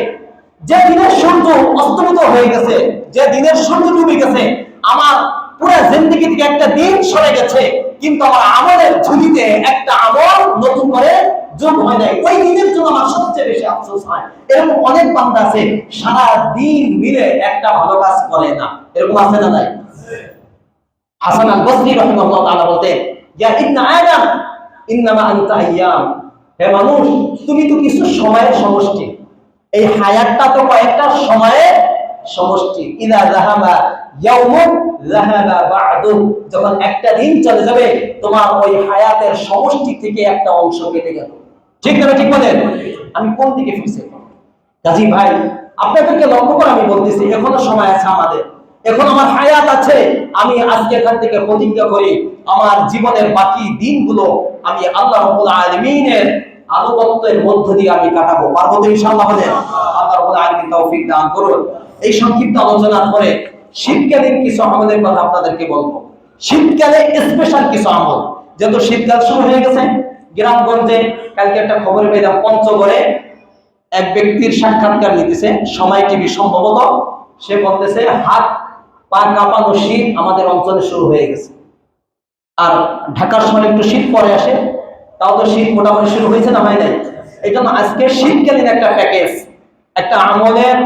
যে দিনের সূর্য অস্তমিত হয়ে গেছে, যে দিনের সূর্য ডুবে গেছে, আমার পুরো জিন্দেগি থেকে একটা দিন সরে গেছে, কিন্তু আমার আমলের ঝুলিতে একটা আমল নতুন করে যোগ হয় নাই, ওই দিনের জন্য আমার সবচেয়ে বেশি আফসোস হয়। এরকম অনেক বান্দা আছে সারা দিন মিলে একটা ভালো কাজ করে না, এরকম আছে না নাই? হাসান আল বসরি রাহিমাহুল্লাহ তাআলা বলতেন, ইয়া ইবনে আদম ইন্নামা আনতা আইয়াম, হে মানুষ তুমি তো কিছু সময়ের সমষ্টি, এই হায়াতটা তো কয়েকটা সময়ের সমষ্টি। ইদা যাহাবা ইয়াউমুন যাহাবা বা'দু, যখন একটা দিন চলে যাবে তোমার ওই হায়াতের সমষ্টি থেকে একটা অংশ কেটে গেল। ঠিক না ঠিক বলেন? আমি কোন দিকে ফিরছি? কাজী ভাই আপনাদেরকে লক্ষ্য করে আমি বলতেছি, এখনো সময় আছে আমাদের, এখন আমার হায়াত আছে। আমি আজকে এখান থেকে প্রতিজ্ঞা করি আমার জীবনের বাকি দিনগুলো আমি আল্লাহ রাব্বুল আলামিনের আনুগত্যের মধ্য দিয়ে আমি কাটাবো। পারবো তো ইনশাআল্লাহ? বলেন আল্লাহ রাব্বুল আলামিন তৌফিক দান করুন। এই সংক্ষিপ্ত আলোচনার পরে শীতকালীন কিছু আমলের কথা আপনাদেরকে বলবো। শীতকালে স্পেশাল কিছু আমল, যেহেতু শীতকাল শুরু হয়ে গেছে, গ্রামগঞ্জে কালকে একটা খবর পেলাম পঞ্চগড়ে এক ব্যক্তির সাক্ষাৎকার নিতেছে সময় টিভি সম্ভবত, সে বলতেছে হাত পা কাঁপানো শীত আমাদের অঞ্চলে শুরু হয়ে গেছে। আর ঢাকার সময় একটু শীত পরে আসে, তাও তো শীত মোটামুটি শুরু হয়েছে না, হয় নাই? এই জন্য আজকে শীতকালীন একটা প্যাকেজ, একটা আমলের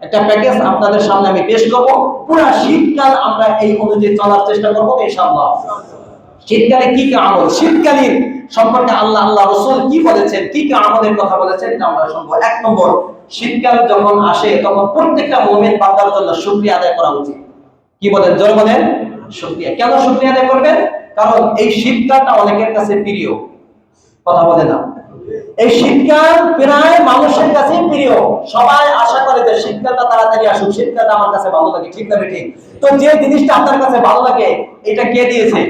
একটা প্যাকেজ আপনাদের সামনে আমি পেশ করবো। পুরো শীতকাল আমরা এই অনুযায়ী চলার চেষ্টা করবো ইনশাআল্লাহ। শীতকালে কি কি আমল, শীতকালীন সম্পর্কে আল্লাহ রাসূল কি বলেছেন, কি কি আমলের কথা বলেছেন, এটা আমরা শুনবো। এক নম্বর, শীতকাল যখন আসে তখন প্রত্যেকটা মুমিন বান্দার জন্য শুকরিয়া আদায় করা উচিত। কি বলেন? জোরে বলেন। শুকরিয়া। কেন শুকরিয়া আদায় করবেন? কারণ এই শীতকালটা অনেকের কাছে প্রিয়। কথা বলে না? এই শীতকাল প্রায় মানুষের কাছে প্রিয়। সবাই আশা করে যে শীতকালটা তাড়াতাড়ি আসুক, শীতকালটা আমার কাছে ভালো লাগে। ঠিক না ঠিক? তো যে জিনিসটা আপনার কাছে ভালো লাগে এটা কে দিয়েছে?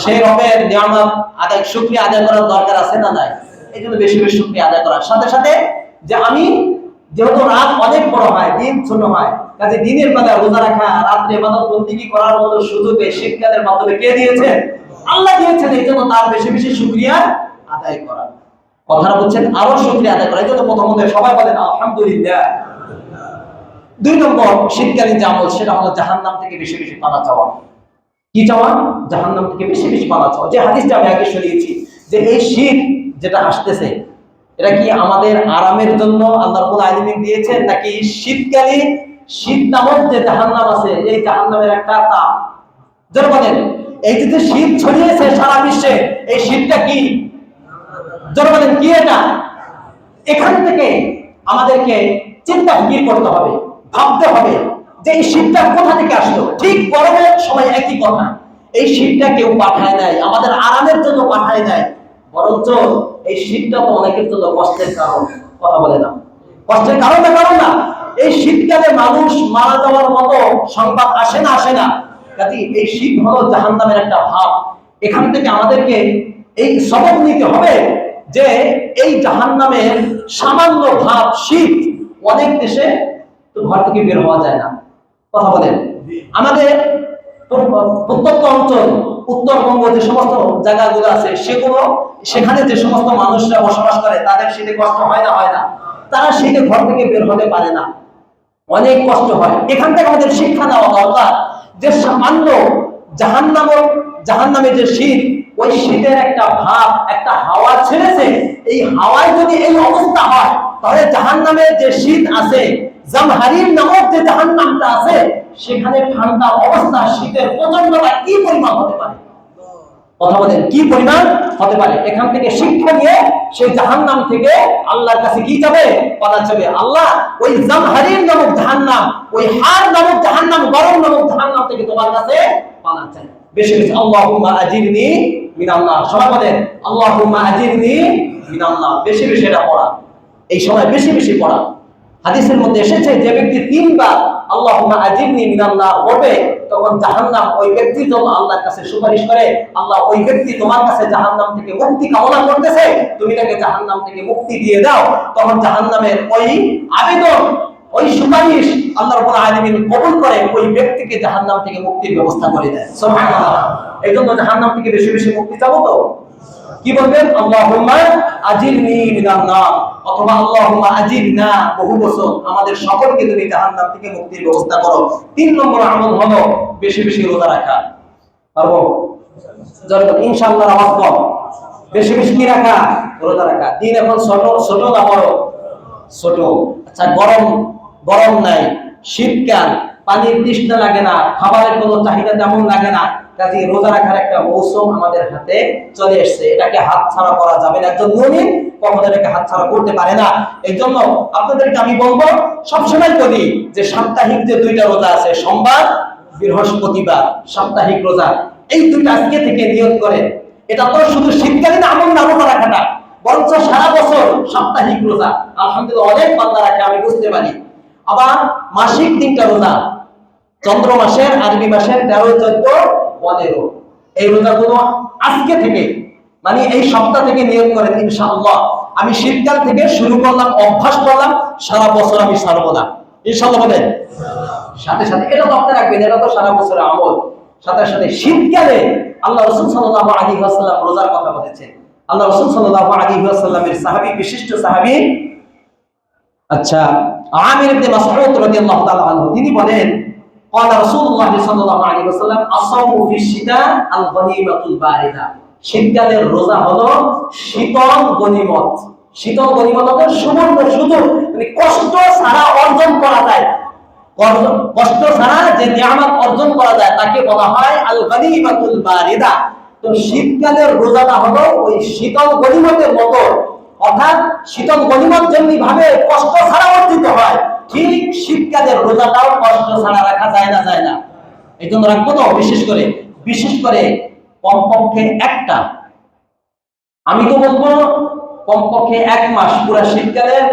সেই রবের নিয়ামত আদায়, শুকরিয়া আদায় করার দরকার আছে না নাই? এই জন্য বেশি বেশি শুকরিয়া আদায় করার সাথে সাথে যে আমি যেহেতু রাত অনেক বড় হয়, দিন ছোট হয়, কাজে দিনের বেলা রোজা রাখা, রাত্রে ইবাদত বন্দেগী করার মতো সুযোগ এই শীতকালের মাধ্যমে কে দিয়েছেন? আল্লাহ দিয়েছেন। এই জন্য তার বেশি বেশি শুকরিয়া আদায় করা। কথাটা বলছেন আরো শুকরিয়া আদায় করা। এই জন্য প্রথমত সবাই বলেন আলহামদুলিল্লাহ। দুই নম্বর শীতকালীন যে আমল, সেটা হলো জাহান্নাম থেকে বেশি বেশি পানা চাওয়া। কি চাওয়া? জাহান্নাম থেকে বেশি বেশি পানা চাওয়া। যে হাদিসটা আমি আগে শুনিয়েছি যে এই শীত যেটা আসতেছে এটা কি আমাদের আরামের জন্য আল্লাহ রাব্বুল আলামিন দিয়েছেন, নাকি শীতকালীন শীত নামক যে জাহান্নাম আছে এই জাহান্নামের একটা তাপ? যারা বলেন এই যে শীত ছড়িয়েছে সারা বিশ্বে, এই শীতটা কি? যারা বলেন কি এটা? এখান থেকে আমাদেরকে চিন্তা ফিকির করতে হবে, ভাবতে হবে যে এই শীতটা কোথা থেকে আসলো। ঠিক গরমের সময় একই কথা, এই শীতটা কেউ পাঠায় নাই, আমাদের আরামের জন্য পাঠায় নাই, বরঞ্চ এই শীতটা তো অনেকের জন্য কষ্টের কারণ। কথা বলে না? কষ্টের কারণ না, কারণ না। এই শীতকালে মানুষ মারা যাওয়ার মতো সংবাদ আসে না, আসে না? কাজে এই শীত হলো জাহান্নামের একটা ভাব। এখান থেকে আমাদেরকে এই সবক নিতে হবে যে এই জাহান্নামের সামান্য ভাব শীত, অনেক দেশে তো ঘর থেকে বের হওয়া যায় না। কথা বলেন। আমাদের প্রত্যন্ত অঞ্চল উত্তরবঙ্গ যে সমস্ত জায়গাগুলো আছে সেগুলো, সেখানে যে সমস্ত মানুষরা বসবাস করে তাদের শীতে কষ্ট হয় না, হয় না? তারা শীতে ঘর থেকে বের হতে পারে না, অনেক কষ্ট হয়। এখান থেকে আমাদের শিক্ষা নেওয়া দরকার যে সামান্য জাহান্নামে যে শীত, ওই শীতের একটা ভাব, একটা হাওয়া ছেড়েছে, এই হাওয়ায় যদি এই অবস্থা হয় তাহলে জাহান্নামের যে শীত আছে, জামহারির নামক যে জাহান্নামটা আছে, সেখানে ঠান্ডা অবস্থা শীতের প্রচন্ডতা কি পরিমাণ হতে পারে? কথা বলেন, কি পরিমাণ হতে পারে? এখান থেকে শিক্ষা নিয়ে সেই জাহান্নাম থেকে আল্লাহর কাছে কি যাবে? পানা যাবে। আল্লাহ ওই জামহারির নামক জাহান্নাম, ওই হার নামক জাহান্নাম, গরম নামক জাহান্নাম থেকে তোমার কাছে পানা চাই। বেশি বেশি আল্লাহুম্মা আজিরনি মিনান নার। সবাই বলেন আল্লাহুম্মা আজিরনি মিনান নার। বেশি বেশি এটা পড়া, এই সময় বেশি বেশি পড়া। হাদিসের মধ্যে এসেছে যে ব্যক্তি তিনবার আল্লাহুম্মা আজিরনি মিনান নার বলবে, তখন জাহান্নাম ওই ব্যক্তির জন্য আল্লাহর কাছে সুপারিশ করে, আল্লাহ ওই ব্যক্তি তোমার কাছে জাহান্নাম থেকে মুক্তি কামনা করতেছে, তুমি তাকে জাহান্নাম থেকে মুক্তি দিয়ে দাও। তখন জাহান্নামের ওই আবেদন, ওই সুপারিশ আল্লাহ রাব্বুল আলামিন কবুল করে ওই ব্যক্তিকে জাহান্নাম থেকে মুক্তির ব্যবস্থা করে দেয়। সুবহানাল্লাহ। এই জন্য জাহান্নাম থেকে বেশি বেশি মুক্তি চাবো তো। কি বলবেন? আল্লাহুম্মা আজিরনি মিনান নার, অথবা আল্লাহুম্মা আজিরনা, বহু বছর আমাদের সকলকে তুমি জাহান্নাম থেকে মুক্তির ব্যবস্থা করো। 3 নম্বর আমল হলো বেশি বেশি রোজা রাখা। পারবো? জোরে ইনশাআল্লাহ। আওয়াজ কম। বেশি বেশি কি রাখা? রোজা রাখা। দিন এখন ছোট ছোট না বড়? ছোট। আচ্ছা, গরম গরম নাই, শীতকাল, পানির তৃষ্ণা লাগে না, খাবারের কোনো চাহিদা তেমন লাগে না, কাজে রোজা রাখার একটা মৌসুম আমাদের হাতে চলে এসেছে। এটাকে হাতছাড়া করা যাবে না। একজন মুমিন কখনো এটাকে হাতছাড়া করতে পারে না। এই জন্য আপনাদেরকে আমি বলবো, সবসময় বলি যে সাপ্তাহিক যে 2টা রোজা আছে, সোমবার বৃহস্পতিবার, সাপ্তাহিক রোজা, এই 2টা আজকে থেকে নিয়ত করেন। এটা তো শুধু শীতকালীন আমল না রোজা রাখাটা, বরঞ্চ সারা বছর সাপ্তাহিক রোজা আলহামদুলিল্লাহ অনেক বান্দা রাখে, আমি বুঝতে পারি। আবার মাসিক 3টা রোজা, চন্দ্র মাসের, আরবি মাসের 13, 14, 15, এই রোজাগুলো আজকে থেকে, মানে এই সপ্তাহ থেকে নিয়ত করেন ইনশাআল্লাহ আমি শীতকাল থেকে শুরু করলাম, অভ্যাস করলাম, সারা বছর আমি ছাড়বো না ইনশাআল্লাহ। বলেন সাথে সাথে এটা তো আপনি রাখবেন, এটা তো সারা বছরের আমল। সাথে সাথে শীতকালে আল্লাহ রাসূল সাল্লাল্লাহু আলাইহি ওয়াসাল্লাম রোজার কথা বলেছেন। আল্লাহ রাসূল সাল্লাল্লাহু আলাইহি ওয়াসাল্লামের সাহাবী, বিশিষ্ট সাহাবী, আচ্ছা, আমির ইবনে মাসউদ রাদিয়াল্লাহু তাআলা আনহু, তিনি বলেন, قال رسول الله صلى الله عليه وسلم الصوم في الشتاء الغنيمة الباردة, শীতকালের রোজা হলো শীতল গনিমত। শীতল গনিমত হলো সুবর্ণ সুযোগ, মানে কষ্ট ছাড়া অর্জন করা যায়, কষ্ট ছাড়া যে নিয়ামত অর্জন করা যায় তাকে বলা হয় আল গনিমাতুল বারিদা। তো শীতকালের রোজাটা হলো ওই শীতল গনিমতের মতো, অর্থাৎ শীতল গনিমত যেমনি ভাবে কষ্ট ছাড়া অর্জিত হয়, ঠিক শীতকালের রোজাটাও কষ্ট ছাড়া রাখা যায় না, যায় না। এই জন্য রাখবো তো, বিশেষ করে কমপক্ষে একটা, আমি তো বলবো কমপক্ষে 1 মাস, পুরা শীতকালের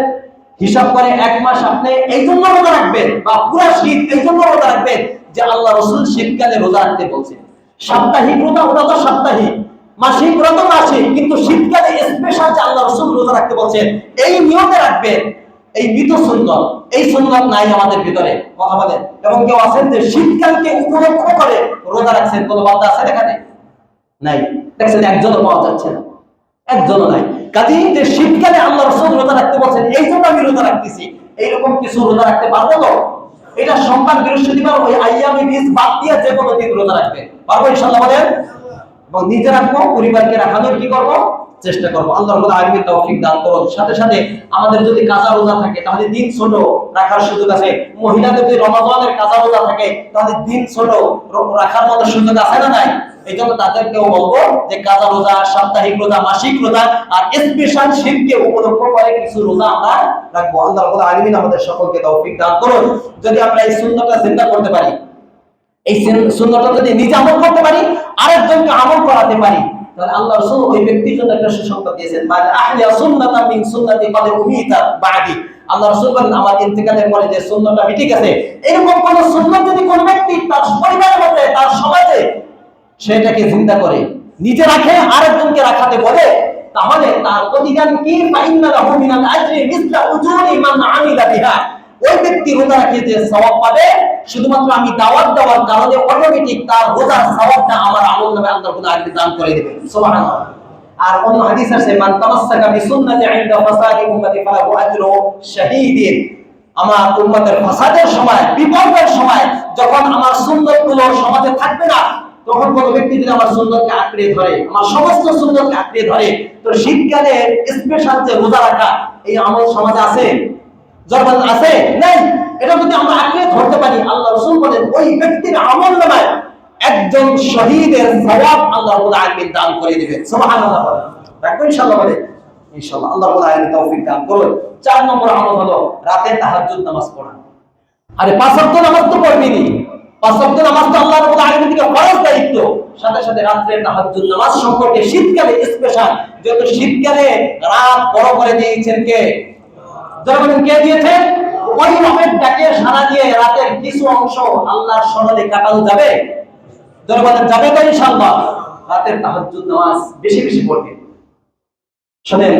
হিসাব করে 1 মাস আপনি এই জন্য রোজা রাখবেন, বা পুরা শীত এই জন্য রোজা রাখবেন যে আল্লাহ রাসূল শীতকালে রোজা রাখতে বলছেন। সাপ্তাহিক রোজা ওটা তো সাপ্তাহিক, মাসিক রোজা মাসিক, কিন্তু শীতকালে স্পেশাল যে আল্লাহ রাসূল রোজা রাখতে বলছেন, এই নিয়তে রাখবেন। এই মৃত সুন্নাত, এই সুন্নাত নাই আমাদের ভিতরে, কথা বলেন। এবং কেউ আছেন যে শীতকালকে উপলক্ষ করে রোজা রাখছেন, কোন বান্দা আছে এখানে? নাই। দেখছেন একজনও পাওয়া যাচ্ছে না, একজনও নাই। কাজেই যে শীতকালে আল্লাহ রাসূল রোজা রাখতে বলছেন, এই জন্য আমি রোজা রাখতেছি, এইরকম কিছু রোজা রাখতে পারবো তো? এটা সোমবার, বৃহস্পতিবার, ওই আইয়ামে বীজ বাদ দিয়ে যে কোনো দিন রোজা রাখবে পারবো ইনশাআল্লাহ। বলেন। এবং নিজে রাখবো, পরিবারকে রাখানোর কি করবো? চেষ্টা করবো। আল্লাহ রাব্বুল আলামিন তৌফিক দান করুন। সাথে সাথে আমাদের যদি কাজা রোজা থাকে তাহলে দিন ছোট রাখার সুযোগ আছে। মহিলাদের যদি রমাদানের কাজা রোজা থাকে তাহলে দিন ছোট রাখার মতো সুযোগ আছে না নাই? এই জন্য তাদেরকেও বলবো যে কাজা রোজা, সাপ্তাহিক রোজা, মাসিক রোজা, আর স্পেশাল শীতকে উপলক্ষ করে কিছু রোজা আমরা রাখবো। আল্লাহ রাব্বুল আলামিন আমাদের সকলকে তৌফিক দান করুন। যদি আমরা এই সুন্নাতটা জিন্দা করতে পারি, এই সুন্নাতটা যদি নিজে আমল করতে পারি, আরেকজনকে আমল করাতে পারি, তাহলে আল্লাহ রাসূল ওই ব্যক্তির জন্য একটা সুসংবাদ দিয়েছেন, মান আহয়া সুন্নাতাম মিন সুন্নতি ক্বাদ উমিতা বাদি। আল্লাহ রাসূল বলেন, আমার ইন্তেকালের পরে যে সুন্নাতটা মিটে গেছে, এরকম কোন সুন্নাত যদি কোন ব্যক্তি তার পরিবারের মধ্যে, তার সমাজে সেটাকে জিন্দা করে নিজে রাখে, আরেকজনকে রাখাতে বলে, তাহলে তার প্রতিদান কি? ফাইন্না লাহু মিনাল আজরি মিসলা উজুরি মান আমিলা বিহা। ওই ব্যক্তি রোজা রাখে যে সওয়াব পাবে, শুধুমাত্র আমি দাওয়াত দেওয়ার কারণে অটোমেটিক তার রোজার সওয়াবটা আমার আমলনামায় আল্লাহ তাআলা আগে দান করে দিবেন। সুবহানাল্লাহ। আর অন্য হাদিস আছে, মান তামাসসাকা বিসুন্নতি ইনদা ফাসাদি উম্মতি ফালাহু আজরু শাহীদিন। আমার উম্মতের ফাসাদের সময়, বিপদের সময়, যখন আমার সুন্নতগুলো সমাজে থাকবে না, তখন কোন ব্যক্তি যদি আমার সুন্নতকে আঁকড়ে ধরে, আমার সমস্ত সুন্নতকে আঁকড়ে ধরে, তো শীতকালে স্পেশাল যে রোজা রাখা, এই আমল সমাজে আছে? জরবান আছে? নাই। এটা যদি আমরা আঁকড়ে ধরতে পারি, আল্লাহ রাসূল বলেন ওই ব্যক্তির আমলনামায় একজন শহীদের সওয়াব আল্লাহ রাব্বুল আলামিন দান করে দিবেন। সুবহানাল্লাহ। রাখবো ইনশাআল্লাহ। বলে ইনশাআল্লাহ আল্লাহ রাব্বুল আলামিন তৌফিক দান করুন। 4 নম্বর আমল হলো রাতে তাহাজ্জুদ নামাজ পড়া। আরে 5 ওয়াক্ত নামাজ তো পড়বেনই, 5 ওয়াক্ত নামাজ তো আল্লাহ রাব্বুল আলামিন থেকে ফরজ দায়িত্ব। সাথে সাথে রাতে তাহাজ্জুদ নামাজ সম্পর্কে শীতকালে স্পেশাল, যেহেতু শীতকালে রাত বড় করে দিয়েছেন কে? যখন কে দিয়েছেন? ওই রবের ডাকে সাড়া দিয়ে রাতের কিছু অংশ আল্লাহর স্মরণে কাটানো যাবে, দরবারে যাবে তো ইনশাআল্লাহ। রাতের তাহাজ্জুদ নামাজ বেশি বেশি পড়বে। শুনেন,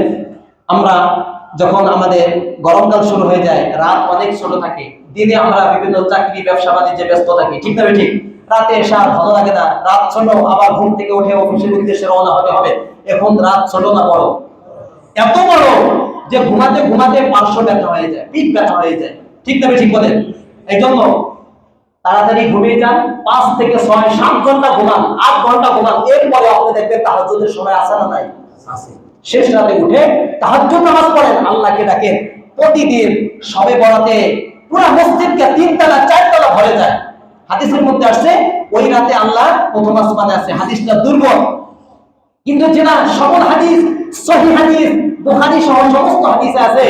আমরা যখন আমাদের গরমকাল শুরু হয়ে যায়, রাত অনেক ছোট থাকে, দিনে আমরা বিভিন্ন চাকরি ব্যবসা বাণিজ্যে ব্যস্ত থাকি, ঠিক না ঠিক? রাতে এসে আর ভালো লাগে না, রাত ছোট, আবার ঘুম থেকে উঠে অফিসের উদ্দেশ্যে রওনা হতে হবে। এখন রাত ছোট না বড়? এত বড় যে ঘুমাতে ঘুমাতে পার্শ্ব ব্যথা হয়ে যায়, পিঠ ব্যথা হয়ে যায়। ঠিক না ঠিক বলেন? এই জন্য তাড়াতাড়ি ঘুমিয়ে যান। 5 থেকে 6 7 ঘন্টা ঘুমান, 8 ঘন্টা ঘুমান। এরপরে আপনি দেখবেন তাহাজ্জুদের সময় আসে না নাই? আছে। শেষ রাতে উঠে তাহাজ্জুদ নামাজ পড়েন, আল্লাহকে ডাকেন। প্রতিদিন শবে বরাতে পুরো মসজিদকে 3 তলা 4 তলা ভরে যায়। হাদিসের মধ্যে আসছে ওই রাতে আল্লাহ প্রথম আসমানে আছে। হাদিসটা দুর্বল, কিন্তু যেটা সবল হাদিস, সহিহ হাদিস, বুখারী সহ সমস্ত হাদিসে আছে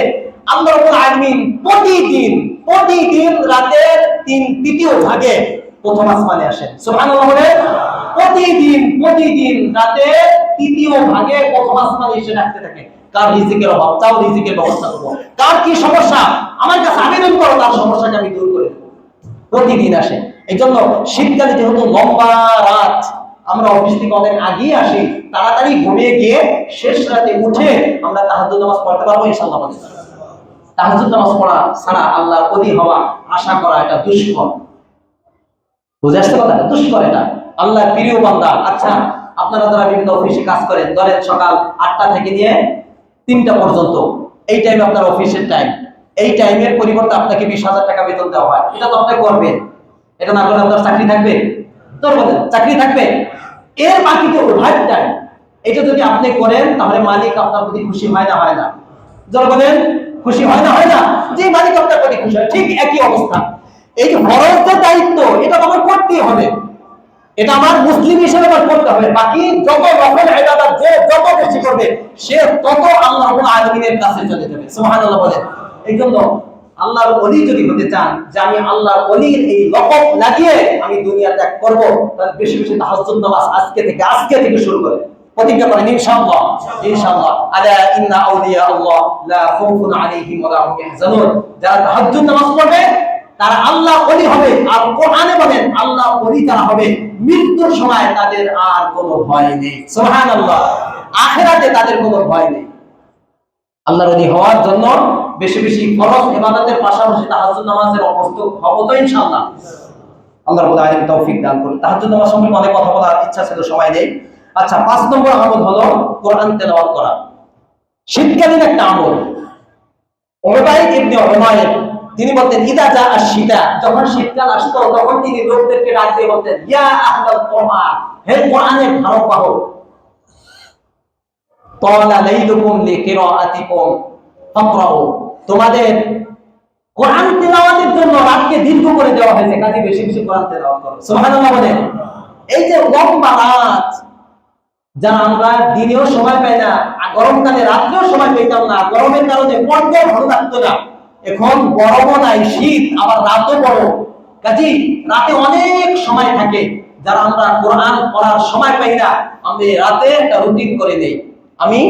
আল্লাহ রাব্বুল আলামিন প্রতিদিন রাতের 3/3 ভাগে প্রথম আসমানে আসেন। সুবহানাল্লাহ বলে। প্রতিদিন রাতের 3/3 ভাগে প্রথম আসমানে এসে ডাকতে থাকে, কার রিজিকের অভাব, চাও রিজিকের ব্যবস্থা করব। কার কি সমস্যা, আমার কাছে আবেদন করো, তার সমস্যাকে আমি দূর করে দেব। প্রতিদিন আসে। এই জন্য শীতকালে যেহেতু লম্বা রাত, আমরা অফিস থেকে অনেক আগেই আসি, তাড়াতাড়ি ঘুমিয়ে গিয়ে শেষ রাতে উঠে আমরা তাহাজ্জুদ নামাজ পড়তে পারবো ইনশাআল্লাহ। তাহাজ্জুদ নামাজ পড়া ছাড়া আল্লাহর ওলি হওয়া আশা করা এটা দুষ্কর। বুঝে আসছে কথা? দুষ্কর এটা। আল্লাহর প্রিয় বান্দা। আচ্ছা, আপনারা যারা বিভিন্ন অফিসে কাজ করেন, ধরেন সকাল 8টা থেকে নিয়ে 3টা পর্যন্ত, এই টাইমে আপনার অফিসের টাইম। এই টাইমের পরিবর্তে আপনাকে 20,000 টাকা বেতন দেওয়া হয়, এটা তো আপনি করবেন। এটা না করলে আপনার চাকরি থাকবে? তোর বলেন, চাকরি থাকবে? এর বাকি তো ওভার টাইম। এটা যদি আপনি করেন তাহলে মালিক আপনার প্রতি খুশি হয় না? হয় না? যারা বলেন খুশি হয় না? হয় না? যে মালিক আপনার প্রতি খুশি হয়, ঠিক একই অবস্থা। এই যে ফরজ দায়িত্ব, এটা আমার করতেই হবে, এটা আমার মুসলিম হিসেবে আমার করতে হবে। বাকি যত নফল ইবাদত যে যত বেশি করবে সে তত আল্লাহ রাব্বুল আলামিনের কাছে চলে যাবে। সুবহানাল্লাহ বলেন। এইজন্য আল্লাহর ওলি যদি হতে চান, যে আমি আল্লাহর ওলির এই লকব লাগিয়ে আমি দুনিয়া ত্যাগ করব, তাহলে বেশি বেশি তাহাজ্জুদ নামাজ আজকে থেকে শুরু করে প্রতিজ্ঞা করেন ইনশাআল্লাহ। ইনশাআল্লাহ। আলা ইন্না আউলিয়া আল্লাহ লা খাউফুন আলাইহিম ওয়া লা হুম ইয়াহজানুন। যারা তাহাজ্জুদ নামাজ পড়বে তারা আল্লাহ ওলি হবে। আর কোরআনে বলেন আল্লাহ ওলি তারা হবে মৃত্যুর সময় তাদের আর কোনো ভয় নেই। সুবহানাল্লাহ। আখিরাতে তাদের কোনো ভয় নেই। আল্লাহর ওলি হওয়ার জন্য বেশি বেশি ফরজ ইবাদতের পাশাপাশি তাহাজ্জুদ নামাজের অবস্থা হবে তো ইনশাআল্লাহ। আল্লাহ রাব্বুল আলামিন তৌফিক দান করুন। তাহাজ্জুদ নামাজ সম্পর্কে অনেক কথা বলার ইচ্ছা ছিল, সময় নেই। আচ্ছা, 5 নম্বর আমল হলো কোরআন তেলাওয়াত করা। শীতকালীন একটা আমল। উবাইদ ইবনে উমাইর তিনি বলতেন ইদা জা আশ-শীতা, যখন শীতকাল আসতো তখন তিনি লোকদেরকে ডাক দিয়ে বলতেন ইয়া আহলাল কোরআন, হে কোরআনের ধারক বাহক, তালা লাইলুকুম লিকিরাআতিকুম ফাকরাউ, তোমাদের কোরআন তেলাওয়াতের জন্য রাতকে দীর্ঘ করে দেওয়া হয়েছে, কাজে বেশি বেশি কোরআন তেলাওয়াত করো। সুবহানাল্লাহ বলেন। এই যে লম্বা রাত, যারা আমরা দিনেও সময় পাই না, গরমকালে রাত্রেও সময় পেতাম না, গরমের কারণে পড়তেও ভালো লাগতো না। এখন গরমও নাই, শীত, আবার রাতও বড়, কাজে রাতে অনেক সময় থাকে। যারা আমরা কোরআন পড়ার সময় পাই না, আমি রাতে একটা রুটিন করে নেই। আমি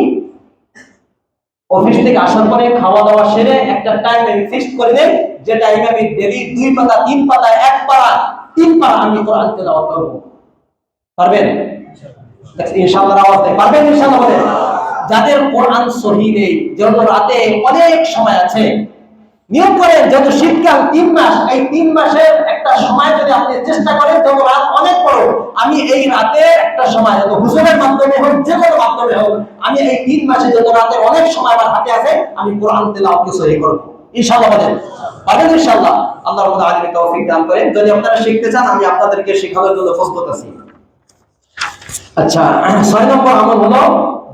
অফিস থেকে আসার পরে খাওয়া দাওয়া সেরে একটা টাইম আমি ফিক্সড করে নেই, যে টাইমে আমি ডেইলি 2 পাতা 3 পাতা 1 পারা 3 পারা আমি কোরআন তেলাওয়াত করব। পারবেন ইনশাআল্লাহ? আওয়াজ দেন, পারবেন ইনশাআল্লাহ বলেন। যাদের কোরআন সহিহ নেই, যত রাতে অনেক সময় আছে, নিয়ম করেন যত শীতকাল 3 মাস, এই 3 মাসের একটা সময় যদি আপনি চেষ্টা করেন, যত রাত অনেক বড়, আমি এই রাতে একটা সময়, যত হুজুরের মাধ্যমে হোক, যে কোনো মাধ্যমে হোক, আমি এই 3 মাসে যত রাতে অনেক সময় আমার হাতে আছে, আমি কোরআন তেলাওয়াতকে সহিহ করব ইনশাআল্লাহ বলেন। পারবেন ইনশাআল্লাহ? আল্লাহ রাব্বুল আলামিন তৌফিক দান করেন। যদি আপনারা শিখতে চান, আমি আপনাদেরকে শেখানোর জন্য প্রস্তুত আছি। আচ্ছা, 6 নম্বর আমল হলো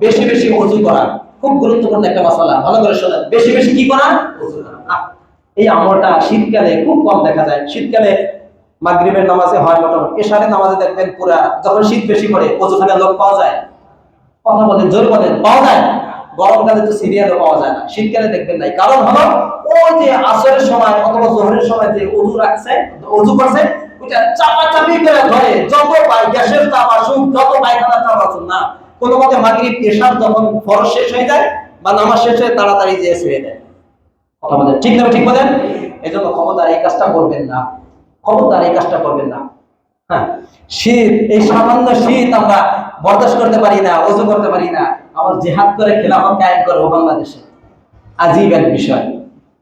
বেশি বেশি ওযু করা। খুব গুরুত্বপূর্ণ একটা মাসালা, ভালো করে শুনেন। বেশি বেশি কি করা? ওযু করা। এই আমলটা শীতকালে খুব কম দেখা যায়। শীতকালে মাগরিবের নামাজে হয় মোটামুটি, এশারের নামাজে দেখবেন পুরা, যখন শীত বেশি পড়ে ওযুখানে লোক পাওয়া যায়। কথা বলেন, জোর বলেন, পাওয়া যায়? গরমকালে তো সিরিয়ালও পাওয়া যায় না, শীতকালে দেখবেন নাই। কারণ হলো ওই যে আসরের সময় অথবা যোহরের সময় যে ওযু রাখছে, ওযু করছে, ওটা চাপাচাপি করে ধরে, যত গ্যাসের চাপ আসুক, যত পায়খানার চাপ আসুক না, কোনো মতে মাগরিব এশার যখন ফরজ শেষ হয়ে যায় বা নামাজ শেষ হয়ে তাড়াতাড়ি যে শুয়ে দেয়। কথা বলেন, ঠিক না? ঠিক বলেন। এজন্য খবরদার এই কাজটা করবেন না, খবরদার এই কাজটা করবেন না। হ্যাঁ, শীত, এই সামান্য শীত আমরা বরদাস্ত করতে পারি না, ওযু করতে পারি না, আবার জিহাদ করে খেলাফত কায়েম করবো বাংলাদেশে। আজীব এক বিষয়।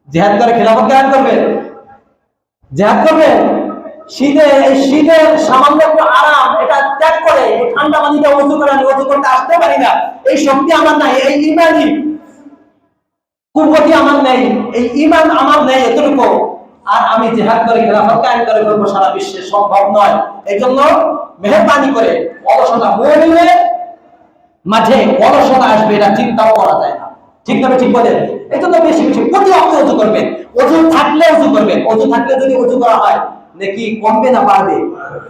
জিহাদ করে খেলাফত কায়েম করবে, জিহাদ করবে, শীতের সামান্য একটু আরাম এটা ত্যাগ করে এই ঠান্ডা পানিতে ওযু করে আমি ওযু করতে আসতে পারি না, এই শক্তি আমার নাই, এই ইমানি কুবতি আমার নেই, এই ঈমান আমার নেই এতটুকু, আর আমি জিহাদ করে খেলাফত কায়েম করে ফেলবো সারা বিশ্বে, সম্ভব নয়। এইজন্য মেহেরবানি করে অলসতা, মুমিনের মাঝে অলসতা আসবে এটা চিন্তাও করা যায় না, ঠিক না? ঠিক বলেন। এইজন্য বেশি বেশি প্রতি ওয়াক্তে ওযু করবেন, ওযু থাকলে ওযু করবেন, ওযু থাকলে যদি ওযু করা হয় নাকি কমবে না বাড়বে?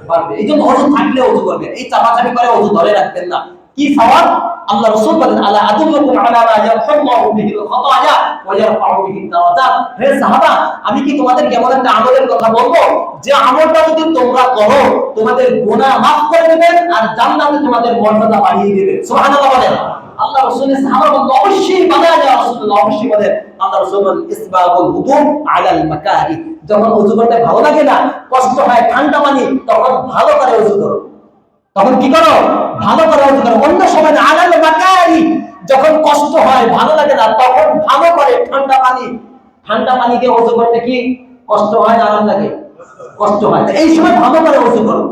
বাড়বে। এইজন্য ওযু থাকলে ওযু করবেন, এই চাপাচাপি করে ওযু ধরে রাখবেন না। কি সওয়াব? আল্লাহ রাসূল বলেন, আলা আদুল্লুকুম আলা মা ইয়ারফাউল্লাহু বিহিল খাতায়া ওয়া ইয়ারফাউ বিহিদ দারাজাত। হে সাহাবা, আমি কি তোমাদেরকে এমন একটা আমলের কথা বলবো যে আমলটা যদি তোমরা করো তোমাদের গুনাহ মাফ করে দেবেন আর জান্নাতে তোমাদের মর্যাদা বাড়িয়ে দেবে। সুবহানাল্লাহ বলেন। আল্লাহ রাসূলের সাহাবা বলেন, অবশ্যই বানায়া ইয়া রাসূলুল্লাহ, অবশ্যই বলেন। আল্লাহ রাসূল বলেন, ইসবাগুল wudu আলাল মাকারি, যখন ওযু করতে ভালো লাগে না, কষ্ট হয়, ঠান্ডা পানি, তখন ভালো করে ওযু করো। তখন কি করো? ভালো করে ওযু করো। অন্য সময় আলাল মাকারি, যখন কষ্ট হয়, ভালো লাগে না, তখন ভালো করে ঠান্ডা পানি দিয়ে ওযু করতে কি কষ্ট হয় না আরাম লাগে? কষ্ট হয়। এই সময় ভালো করে ওযু করো।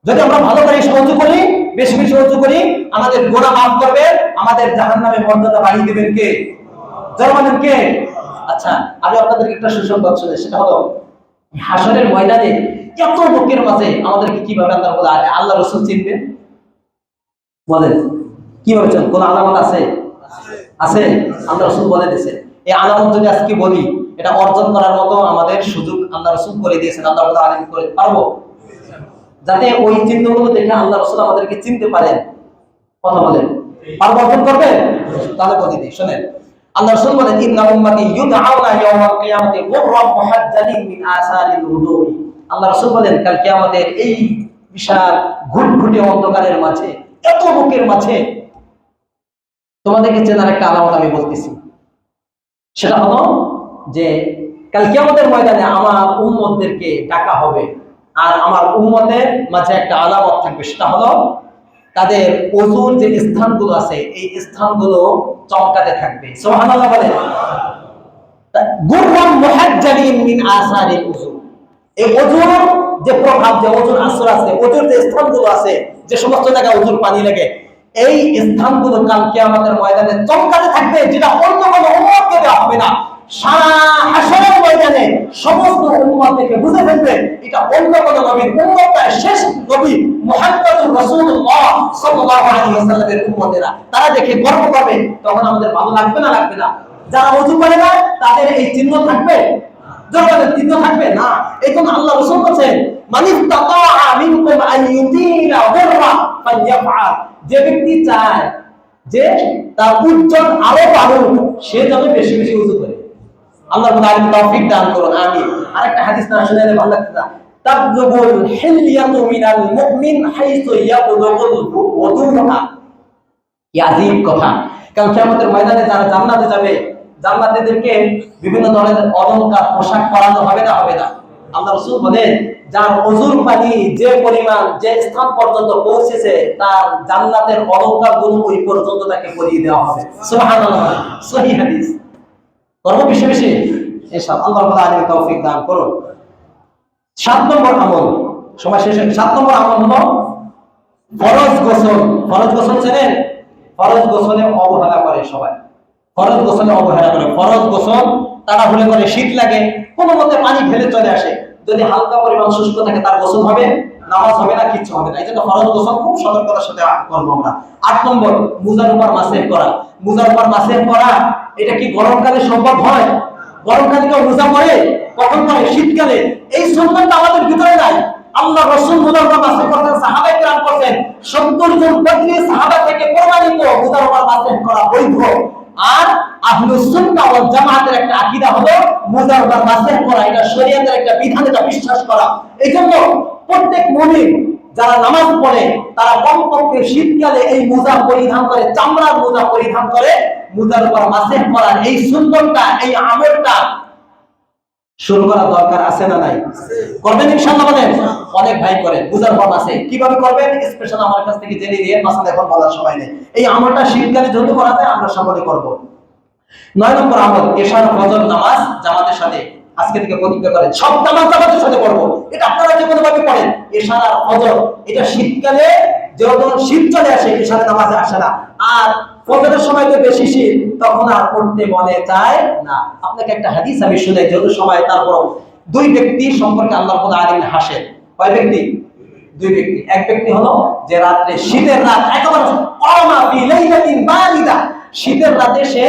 যদি আমরা ভালো করে ওযু করি, বেশি বেশি ওযু করি, আমাদের গুনাহ মাফ করবে, আমাদের জাহান্নামের মর্যাদা বাড়িয়ে দিবেন কে? যারা বলেন কে? আচ্ছা, আমি আপনাদেরকে একটা সুসংবাদ শোনাই, সেটা হলো হাসরের ময়দানে এত লোকের মাঝে আমাদেরকে কিভাবে আল্লাহ রাসূল চিনবেন? বলেন কিভাবে চিনবেন? কোন আলামত আছে? আছে। আল্লাহ রাসূল বলে দিয়েছেন, এই আলামত যদি আজকে বলি, এটা অর্জন করার মতো আমাদের সুযোগ আল্লাহ রাসূল করে দিয়েছেন। আল্লাহ তাআলা আলামিন করে পারবো, যাতে ওই চিহ্নগুলো দেখে আল্লাহ রাসূল আমাদেরকে চিনতে পারেন। কথা বলেন, পারবো অর্জন করবে? তাহলে বলে দিই, শুনেন। আল্লাহ রাসূল বলেন, ইন্না উম্মতি ইউদআউনা ইয়াওমাল কিয়ামাতি গুররাম মুহাজ্জালিন মিন আসারিল উদুই। আল্লাহ রাসূল বলেন, কাল কিয়ামতের এই বিশাল ঘুটঘুটে অন্ধকারের মাঝে, এত লোকের মাঝে তোমাদেরকে চেনার একটা আলামত আমি বলতেছি। সেটা হলো যে কাল কিয়ামতের ময়দানে আমার উম্মতদেরকে ডাকা হবে, আর আমার উম্মতের মাঝে একটা আলামত থাকবে, সেটা হলো তাদের ওযুর যে স্থানগুলো আছে, এই স্থানগুলো চমকাতে থাকবে। সুবহানাল্লাহ বলেন। গুররাম মুহাজ্জালিন মিন আসারিল উযু, এই ওযুর যে প্রভাব, যে ওযুর আসর আছে, ওযুর যে স্থানগুলো আছে, যে সমস্ত জায়গায় ওযুর পানি লাগে, এই স্থানগুলো কাল কিয়ামতের ময়দানে চমকাতে থাকবে, যেটা অন্য কোনো উম্মতকে দেওয়া হবে না। সারা হাসরের ময়দানে সমস্ত উম্মত থেকে বুঝে ফেলবে এটা অন্য কোনো নবীর উম্মত নয়, শেষ নবী মুহাম্মদুর রাসূলুল্লাহ সাল্লাল্লাহু আলাইহি ওয়াসাল্লামের উম্মতেরা। তারা দেখে গর্ব করবে। তখন আমাদের ভালো লাগবে না? লাগবে না? যারা ওযু করে না তাদের এই চিহ্ন থাকবে? জগতের চিহ্ন থাকবে না। এইজন্য আল্লাহ রাসূল বলেন, মানিস্তাতা মিনকুম আন ইউতিলা গুররা ফালইয়াফআল, যে ব্যক্তি চায় যে তার উজ্জ্বল আরো বাড়ুক, সে যেন বেশি বেশি ওযু করে। আল্লাহ তাআলা তৌফিক দান করুন, আমিন। আরেকটা হাদিস না শুনলে ভালো লাগতো না, তাবলুগুল হিলিয়াতু মিনাল মুমিন হাইসু ইয়াবলুগুল ওযুহা। কি আযীম কথা! কাল কিয়ামতের ময়দানে যারা জান্নাতে যাবে, জান্নাতীদেরকে বিভিন্ন ধরনের অলংকার পোশাক পরানো হবে না? হবে না? আল্লাহ রাসূল বলেন, যার ওযুর পানি যে পরিমাণ, যে স্থান পর্যন্ত পৌঁছেছে, তার জান্নাতের অলংকারগুলো ওই পর্যন্ত তাকে পরিয়ে দেওয়া হবে। সুবহানাল্লাহ, সহিহ হাদিস। করব বেশি বেশি এসব, আল্লাহ তাআলা আমাদের তৌফিক দান করুন। 7 নম্বর আমল, সময় শেষে। 7 নম্বর আমল হলো ফরজ গোসল। ফরজ গোসল চেনেন? ফরজ গোসলে অবহেলা করে সবাই, ফরজ গোসলে অবহেলা করে। ফরজ গোসল তাড়াহুড়ো করে, শীত লাগে, কোনো মতে পানি ফেলে চলে আসে, যদি হালকা পরিমাণ শুষ্ক থাকে তার গোসল হবে, নামাজ হবে না, কিচ্ছু হবে না। এই জন্য ফরজ গোসল খুব সতর্কতার সাথে করবো আমরা। 8 নম্বর, মুজার উপর মাসেহ করা। মুজার উপর মাসেহ করা, এটা কি গরমকালে সম্ভব হয়? গরমকালে কেউ মুজা করে? কখন করে? শীতকালে। এই সুন্নাতটা আমাদের ভিতরে নাই। আল্লাহ রাসূল মুজার উপর মাসেহ করতেন, সাহাবায়ে কেরাম করতেন। 70 জন বদরি সাহাবা থেকে প্রমাণিত মুজার উপর মাসেহ করা বৈধ। আর আহলুস সুন্নাহ ওয়াল জামাতের একটা আকীদা হলো মুজার উপর মাসেহ করা এটা শরীয়তের একটা বিধান, এটা বিশ্বাস করা। এইজন্য প্রত্যেক মুমিন যারা নামাজ পড়ে তারা কমপক্ষে শীতকালে এই মোজা পরিধান করে, চামড়ার মোজা পরিধান করে, মোজার উপর মাসেহ করার এই সুন্নতটা, এই আমলটা শুরু করা দরকার আছে না নাই? করবেন ইনশাআল্লাহ? বলেন। অনেক ভাই করেন মোজার উপর মাসেহ। কিভাবে করবেন স্পেশাল আমার কাছ থেকে জেনে নিয়ে, মাসালা এখন বলার সময় নেই। এই আমলটা শীতকালে যদি করা যায় আমরা সকলে করব। 9 নম্বর আমল, এশার ফজর নামাজ জামাতের সাথে আজকে থেকে প্রতিজ্ঞা করেন সব নামাজ জামাতের সাথে পড়বো। এটা আপনারা যে কোনো ভাবে পড়েন, এশার আর ফজর, এটা শীতকালে যখন শীত চলে আসে এশারে নামাজে আসে না, আর ফজরের সময় তো বেশি শীত, তখন আর পড়তে মনে চায় না। আপনাকে একটা হাদিস আমি শুনাই, যেহেতু সময়, তারপর দুই ব্যক্তি সম্পর্কে আল্লাহ রাব্বুল আলামিন হাসেন। কয় ব্যক্তি? দুই ব্যক্তি। এক ব্যক্তি হলো যে রাত্রে, শীতের রাত একেবারে কমা ফি লাইলাতিন বারিদা, শীতের রাতে সে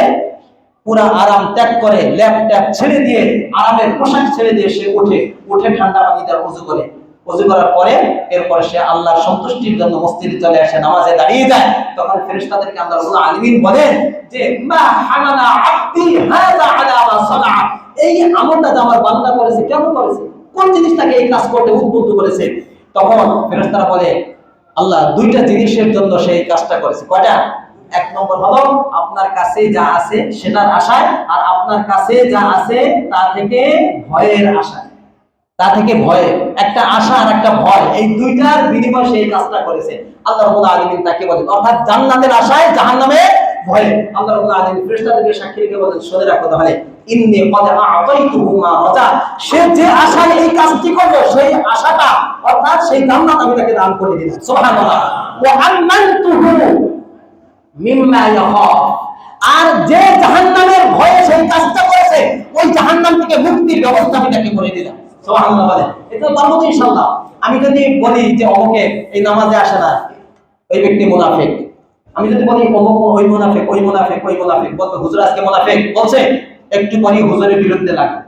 পুরা আরাম ত্যাগ করে, ল্যাপটপ ছেড়ে দিয়ে, আরামের পোশাক ছেড়ে দিয়ে সে উঠে ঠান্ডা পানিতে ওযু করে, ওযু করার পরে এরপর সে আল্লাহর সন্তুষ্টির জন্য মসজিদে চলে আসে, নামাজে দাঁড়িয়ে যায়। তখন ফেরেশতাদেরকে আল্লাহ রাব্বুল আলামিন বলেন যে মা হামালা আব্দি হাযা আলা মা সানা, এই আমলটা যে আমার বান্দা করেছে, কেন করেছে, কোন জিনিসটাকে এই কাজ করতে উদ্বুদ্ধ করেছে? তখন ফেরেশতারা বলে আল্লাহ দুইটা জিনিসের জন্য সেই কাজটা করেছে। কয়টা? এক নম্বর হলো আপনার কাছে যা আছে সেটার আশায়, আর আপনার কাছে যা আছে তা থেকে ভয়ের আশায়। তা থেকে ভয়ে, একটা আশা আর একটা ভয়, এই দুইটার বিনিময়ে সেই কাজটা করেছে। আল্লাহ রাব্বুল আলামিন তাকে বলেন, অর্থাৎ জান্নাতের আশায় জাহান্নামের ভয়ে। আল্লাহ রাব্বুল আলামিন ফেরেশতাদেরকে সাক্ষী রেখে বলেন, শুনে রাখো তাহলে, ইন্নী ক্বাদ আ'তাইতুহু মা রাজা, সে যে আশায় এই কাজটি করবে সেই আশাটা, অর্থাৎ সেই জান্নাত আমি তাকে দান করে দিলাম। সুবহানাল্লাহ। ওয়া আমানতুহু মিম্মা ইয়াখাফ, আর যে জাহান্নামের ভয়ে সেই কাজটা করেছে, ওই জাহান্নাম থেকে মুক্তির ব্যবস্থা আমি তাকে করে দিলাম। সুবহানাল্লাহ বলে, এটা পারবো তো ইনশাআল্লাহ। আমি যদি বলি যে অমুকে এই নামাজে আসে না, ওই ব্যক্তি মুনাফিক, আমি যদি বলি অমুক ওই মুনাফিক, ওই মুনাফিক, ওই মুনাফিক, বলবে হুজুর আজকে মুনাফিক বলছে, একটু পরে হুজুরের বিরুদ্ধে লাগবে,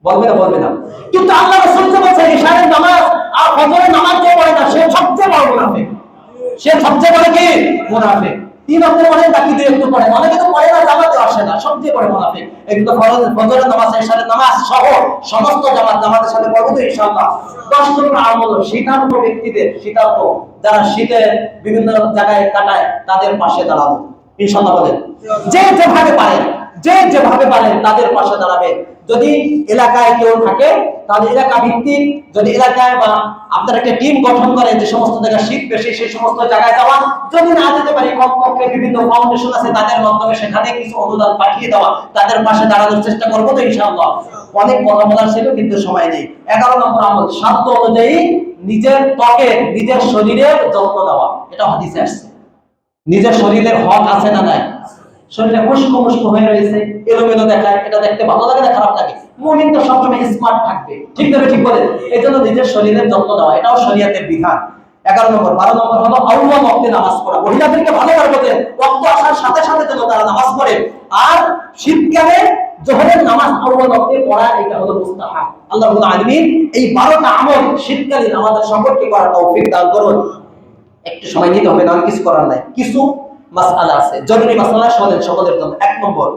বলবে না? বলবে না। কিন্তু আল্লাহ রাসূল বলেছেন ইশারের নামাজ আর ফজরের নামাজ যে পড়ে না, সে সবচেয়ে বড় মুনাফিক, সে সবচেয়ে বড় কি মুনাফিক। তিন অক্টে পড়ে, বাকি দুই একটু পড়ে, অনেকে তো পড়ে না, জামাতে আসে না, সবচেয়ে বড় মুনাফিক। এগুলো ফজরের নামাজ, ইশারের নামাজ সহ সমস্ত জামাতের সাথে পড়বো তো ইনশাআল্লাহ। 10 নম্বর আমল শীতার্ত ব্যক্তিদের, শীতার্ত যারা শীতে বিভিন্ন জায়গায় কাটায়, তাদের পাশে দাঁড়াবো ইনশাআল্লাহ। বলেন যে যেভাবে পারেন, যে যেভাবে পারেন তাদের পাশে দাঁড়াবে। যদি এলাকায় কেউ থাকে তাহলে এলাকা ভিত্তিক, যদি এলাকায় বা আপনার একটা টিম গঠন করেন যে সমস্ত জায়গায় শীত বেশি সেই সমস্ত জায়গায় যাওয়া, যদি না যেতে পারি কমপক্ষে বিভিন্ন ফাউন্ডেশন আছে তাদের মাধ্যমে সেখানে কিছু অনুদান পাঠিয়ে দেওয়া, তাদের পাশে দাঁড়ানোর চেষ্টা করবো তো ইনশাআল্লাহ। অনেক কথা বলার ছিল কিন্তু সময় নেই। 11 নম্বর আমল, সাধ্য অনুযায়ী নিজের ত্বকের, নিজের শরীরের যত্ন নেওয়া। এটা হাদিসে আসছে। নিজের শরীরের হক আছে না নাই? শরীরে মুস্কো মুস্কো হয়ে রয়েছে, এলোমেলো দেখায়, এটা দেখতে ভালো লাগে না খারাপ লাগে? মুমিন তো সবসময় স্মার্ট থাকবে, ঠিক না? ঠিক বলে, এই জন্য নিজের শরীরের যত্ন নেওয়া, এটাও শরীয়তের বিধান। 11 নম্বর। 12 নম্বর হলো আউয়াল ওয়াক্তে নামাজ পড়া। মহিলাদেরকে ভালো করে বলেন ওয়াক্ত আসার সাথে সাথে যেন তারা নামাজ পড়ে, আর শীতকালে যোহরের নামাজ আউয়াল ওয়াক্তে পড়া, এটা হলো মুস্তাহাব। আল্লাহ রাব্বুল আলামিন এই 12টা আমল শীতকালীন আমাদের সম্পর্কে করার তৌফিক দান করুন। একটু সময় নিতে হবে, না কিছু করার নাই। কিছু মাসআলা আছে, জরুরি মাসআলা শোনেন সকলের জন্য। 1 নম্বর,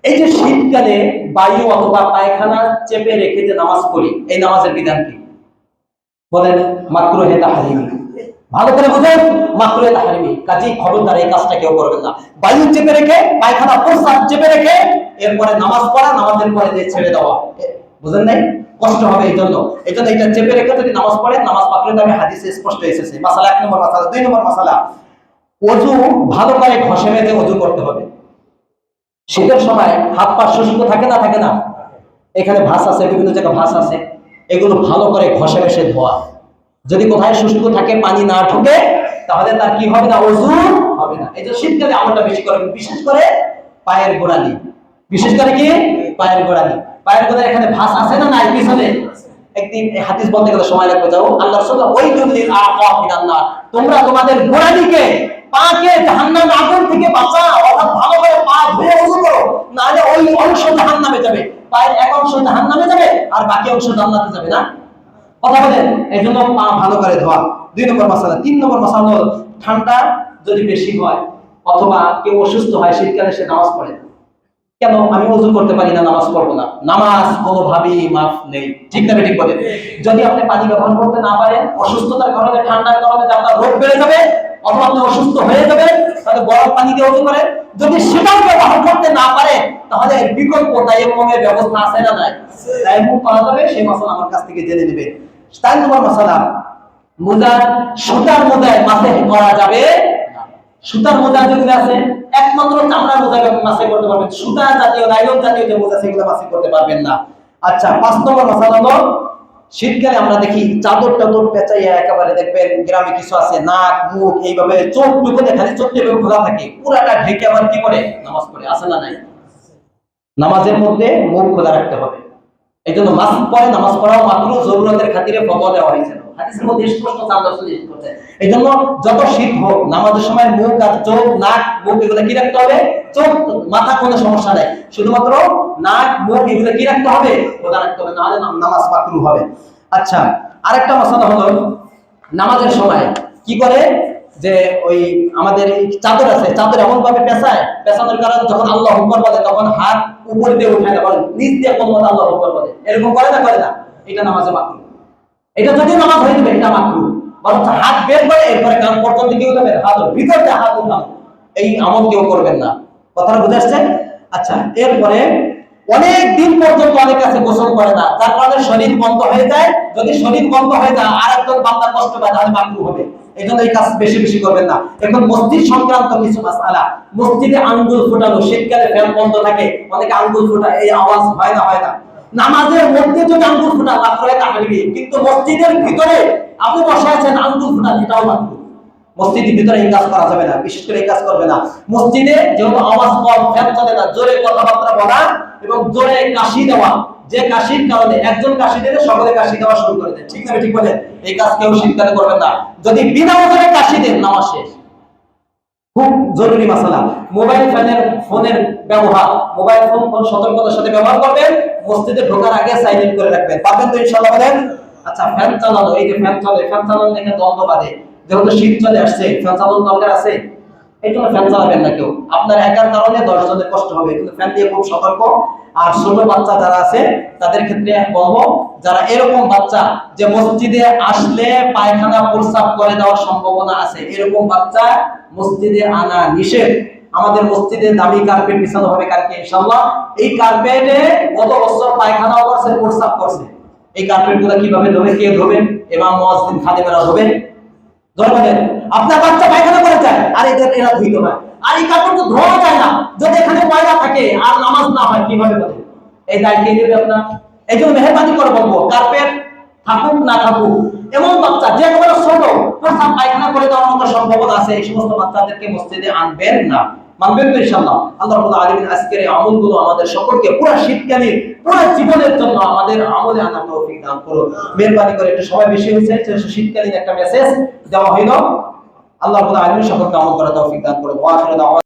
এই যে শীতকালে বায়ু অথবা পায়খানা চেপে রেখে যে নামাজ পড়ি, এই নামাজের বিধান কি? বলেন মাকরুহে তাহরিমি। ভালো করে বুঝেন, মাকরুহে তাহরিমি। কাজেই খবরদার এই কাজটা কেউ করবেন না। বায়ু চেপে রেখে, পায়খানা প্রস্রাব চেপে রেখে এরপরে নামাজ পড়া, নামাজের পরে যে ছেড়ে দেওয়া, বুঝেন নাই? কষ্ট হবে। এই জন্য এটা চেপে রেখে যদি নামাজ পড়ে, নামাজ মাকরুহ দামে হাদিসে স্পষ্ট এসেছে। মাসালা 1 নম্বর মাসালা। 2 নম্বর মাসালা, ওযু ভালো করে ঘষে মেজে ওযু করতে হবে। শীতের সময় হাত পা শুষ্ক থাকে না? থাকে না? এখানে ভাঁজ আছে, বিভিন্ন জায়গায় ভাঁজ আছে, এগুলো ভালো করে ঘষে মেশে ধোয়া। যদি কোথায় শুষ্ক থাকে, পানি না ঢোকে, তাহলে তার কি হবে না? ওযু হবে না। এই যে শীতকালে আমলটা বেশি করবেন, বিশেষ করে পায়ের গোড়ালি। বিশেষ করে কি? পায়ের গোড়ালি। পায়ের গোড়ায় এখানে ভাঁজ আছে না নাই? পিছনে একদিন হাদিস বলতে গেলে সময় লাগবে, যাও। আল্লাহ রাসূল ওই জুলিল আকাফ মিনাল্লাহ, তোমরা তোমাদের গোড়ালিকে, পাকে জাহান্নামের আগুন থেকে বাঁচাও, অর্থাৎ ভালো করে পা ধুয়ে ওযু করো, না হলে ওই অংশ জাহান্নামে যাবে। পায়ের এক অংশ জাহান্নামে যাবে আর বাকি অংশ জান্নাতে যাবে না? কথা বলেন। এজন্য পা ভালো করে ধোয়া। 2 নম্বর মাসালা। 3 নম্বর মাসালা হলো ঠান্ডা যদি বেশি হয় অথবা কেউ অসুস্থ হয় শীতকালে, সে নামাজ পড়ে কেন? আমি ওযু করতে পারি না, নামাজ পড়বো না। নামাজ কোনোভাবেই মাফ নেই, ঠিক না? ঠিক বলেন। যদি আপনি পানি ব্যবহার করতে না পারেন, অসুস্থতার কারণে, ঠান্ডার কারণে আপনার রোগ বেড়ে যাবে অথবা আপনি অসুস্থ হয়ে যাবেন, তাহলে গরম পানি দিয়ে ওযু করেন। যদি সেটাও ব্যবহার করতে না পারে, তাহলে বিকল্প তায়াম্মুমের ব্যবস্থা আছে না নাই? তায়াম্মুম করা যাবে, সেই মাসালা আমার কাছ থেকে জেনে নেবেন। 4 নম্বর মাসালা, মুজা, সুতার মুজায় মাসে করা যাবে না। সুতার মোজা যেগুলো আছে, একমাত্র চামড়ার মোজা মাসে করতে পারবেন। সুতা জাতীয়, নাইলন জাতীয় যে মোজা, সেগুলো মাসে করতে পারবেন না। আচ্ছা, 5 নম্বর মাসালা হলো শীতকালে আমরা দেখি চাদর টাদর পেঁচাইয়া একেবারে দেখবেন গ্রামে কিছু আছে নাক মুখ এইভাবে চোখটুকু খালি চোখটা এভাবে খোলা থাকে, পুরাটা ঢেকে আবার কি করে নামাজ পড়ে, আছে না নাই? নামাজের মধ্যে মুখ খোলা রাখতে হবে। এই জন্য মাস্ক পরে নামাজ পড়াও মাত্র জরুরতের খাতিরে ফতোয়া দেওয়া হয়েছে, হাদিসের মধ্যে স্পষ্ট করছে। এই জন্য যত শীত হোক নামাজের সময় মুখ আর চোখ নাক মুখ এগুলো কি রাখতে হবে, চোখ মাথা কোনো সমস্যা নেই, শুধুমাত্র নাক মুখ এগুলো কি রাখতে হবে, খোলা রাখতে হবে, নাহলে নামাজ মাকরুহ হবে। আচ্ছা, আরেকটা মাসালা হলো নামাজের সময় কি করে যে ওই আমাদের চাদর আছে, চাদর এমন ভাবে পেঁচানোর কারণে যখন আল্লাহ আকবার বলে তখন হাত উপর দিয়ে উঠায় না, বলে নিচ দিয়ে কোন মত আল্লাহ আকবার বলে, এরকম করে না? এটা নামাজে মাকরুহ। এটা যদি নামাজ হয়ে যাবে এটা মাকরুহ। বরং হাত বের করে এরপরে কান পর্যন্ত কি উঠাবে, হাত ভিতর দিয়ে হাত উঠানো, এই আমল কেউ করবেন না। কথাটা বুঝে আসছে? আচ্ছা, এরপরে অনেক দিন পর্যন্ত অনেক কাছে গোসল করে না, তার কারণে শরীর বন্ধ হয়ে যায়। যদি শরীর বন্ধ হয়ে যায় আর একজন বান্দা কষ্ট পায় তাহলে মাকরুহ হবে। এই জন্য এই কাজ বেশি বেশি করবেন না। এখন মসজিদ সংক্রান্ত কিছু মাসআলা, মসজিদে আঙ্গুল ফোটানো, শীতকালে ফ্যান বন্ধ থাকে, অনেকে আঙ্গুল ফোটায়, এই আওয়াজ হয় না? নামাজের মধ্যে যদি আঙ্গুল ফোটা লাভ করে তাহলে, কিন্তু মসজিদের ভিতরে আপনি বসে আছেন আঙ্গুল ফোটান, এটাও মাকরুহ। মসজিদের ভিতরে এই কাজ করা যাবে না, বিশেষ করে এই কাজ করবে না। মসজিদে যেহেতু আওয়াজ কম, ফ্যান চলে না, জোরে কথাবার্তা বলা এবং জোরে কাশি দেওয়া, যে কাশির কারণে একজন কাশি দিলে সকলে কাশি দেওয়া শুরু করে দেয়, ঠিক না? ঠিক বলেন? এই কাজ কেউ শীতকালে করবেন না। যদি বিনা ওজনে কাশি দেন নামাজ শেষ। খুব জরুরি মাসালা, মোবাইল ফোনের ব্যবহার, মোবাইল ফোন সতর্কতার সাথে ব্যবহার করবেন। মসজিদে ঢোকার আগে সাইলেন্ট করে রাখবেন, পাবেন তো ইনশাআল্লাহ? বলেন। আচ্ছা, ফ্যান চালানো, এই যে ফ্যান চালানো দেখে দ্বন্দ্ব বাঁধে, যেহেতু শীত চলে আসছে ফ্যান চালানোর দরকার আছে, এই জন্য ফ্যান চালাবেন না কেউ। আপনার একার কারণে 10 জনের কষ্ট হবে, কিন্তু ফ্যান দিয়ে খুব সতর্ক। আর ছোট বাচ্চা যারা আছে তাদের ক্ষেত্রে বলবো, যারা এরকম বাচ্চা যে মসজিদে আসলে পায়খানা প্রস্রাব করে দেওয়ার সম্ভাবনা আছে, এরকম বাচ্চা মসজিদে আনা নিষেধ। আমাদের মসজিদে দামি কার্পেট বিছানো হবে কালকে ইনশাআল্লাহ। এই কার্পেটে গত বছর পায়খানা করছে, প্রস্রাব করছে, এই কার্পেট গুলো কিভাবে ধোবে, কে ধোবে? ইমাম মুয়াজ্জিন খাদেমেরা ধোবে। ধরবেন আপনার বাচ্চা পায়খানা করে যায় আর এরা ধুইতে হয়, আর এই কাপড় তো ধোয়া যায় না, যদি এখানে ময়লা থাকে আর নামাজ না হয় কিভাবে বলে? এই দায় কে নেবে আপনার? এই জন্য মেহরবানি করে বলবো, কার্পেট থাকুক না থাকুক, এমন বাচ্চা যে একেবারে ছোট প্রস্রাব পায়খানা করে দেওয়ার মতো সম্ভাবনা আছে, এই সমস্ত বাচ্চাদেরকে মসজিদে আনবেন না। মানবেন তো ইনশাআল্লাহ? আল্লাহ রাব্বুল আলামিন আজকের এই আমলগুলো আমাদের সকলকে পুরো শীতকালীন পুরো জীবনের জন্য আমাদের আমলে আনার তৌফিক দান করুন। মেহরবানি করে, একটু সময় বেশি হয়েছে, শীতকালীন একটা মেসেজ দেওয়া হইল। আল্লাহ রাব্বুল আলামিন সকলকে আমল করার তৌফিক দান করুন। ওয়া আখিরু দাওয়ানা।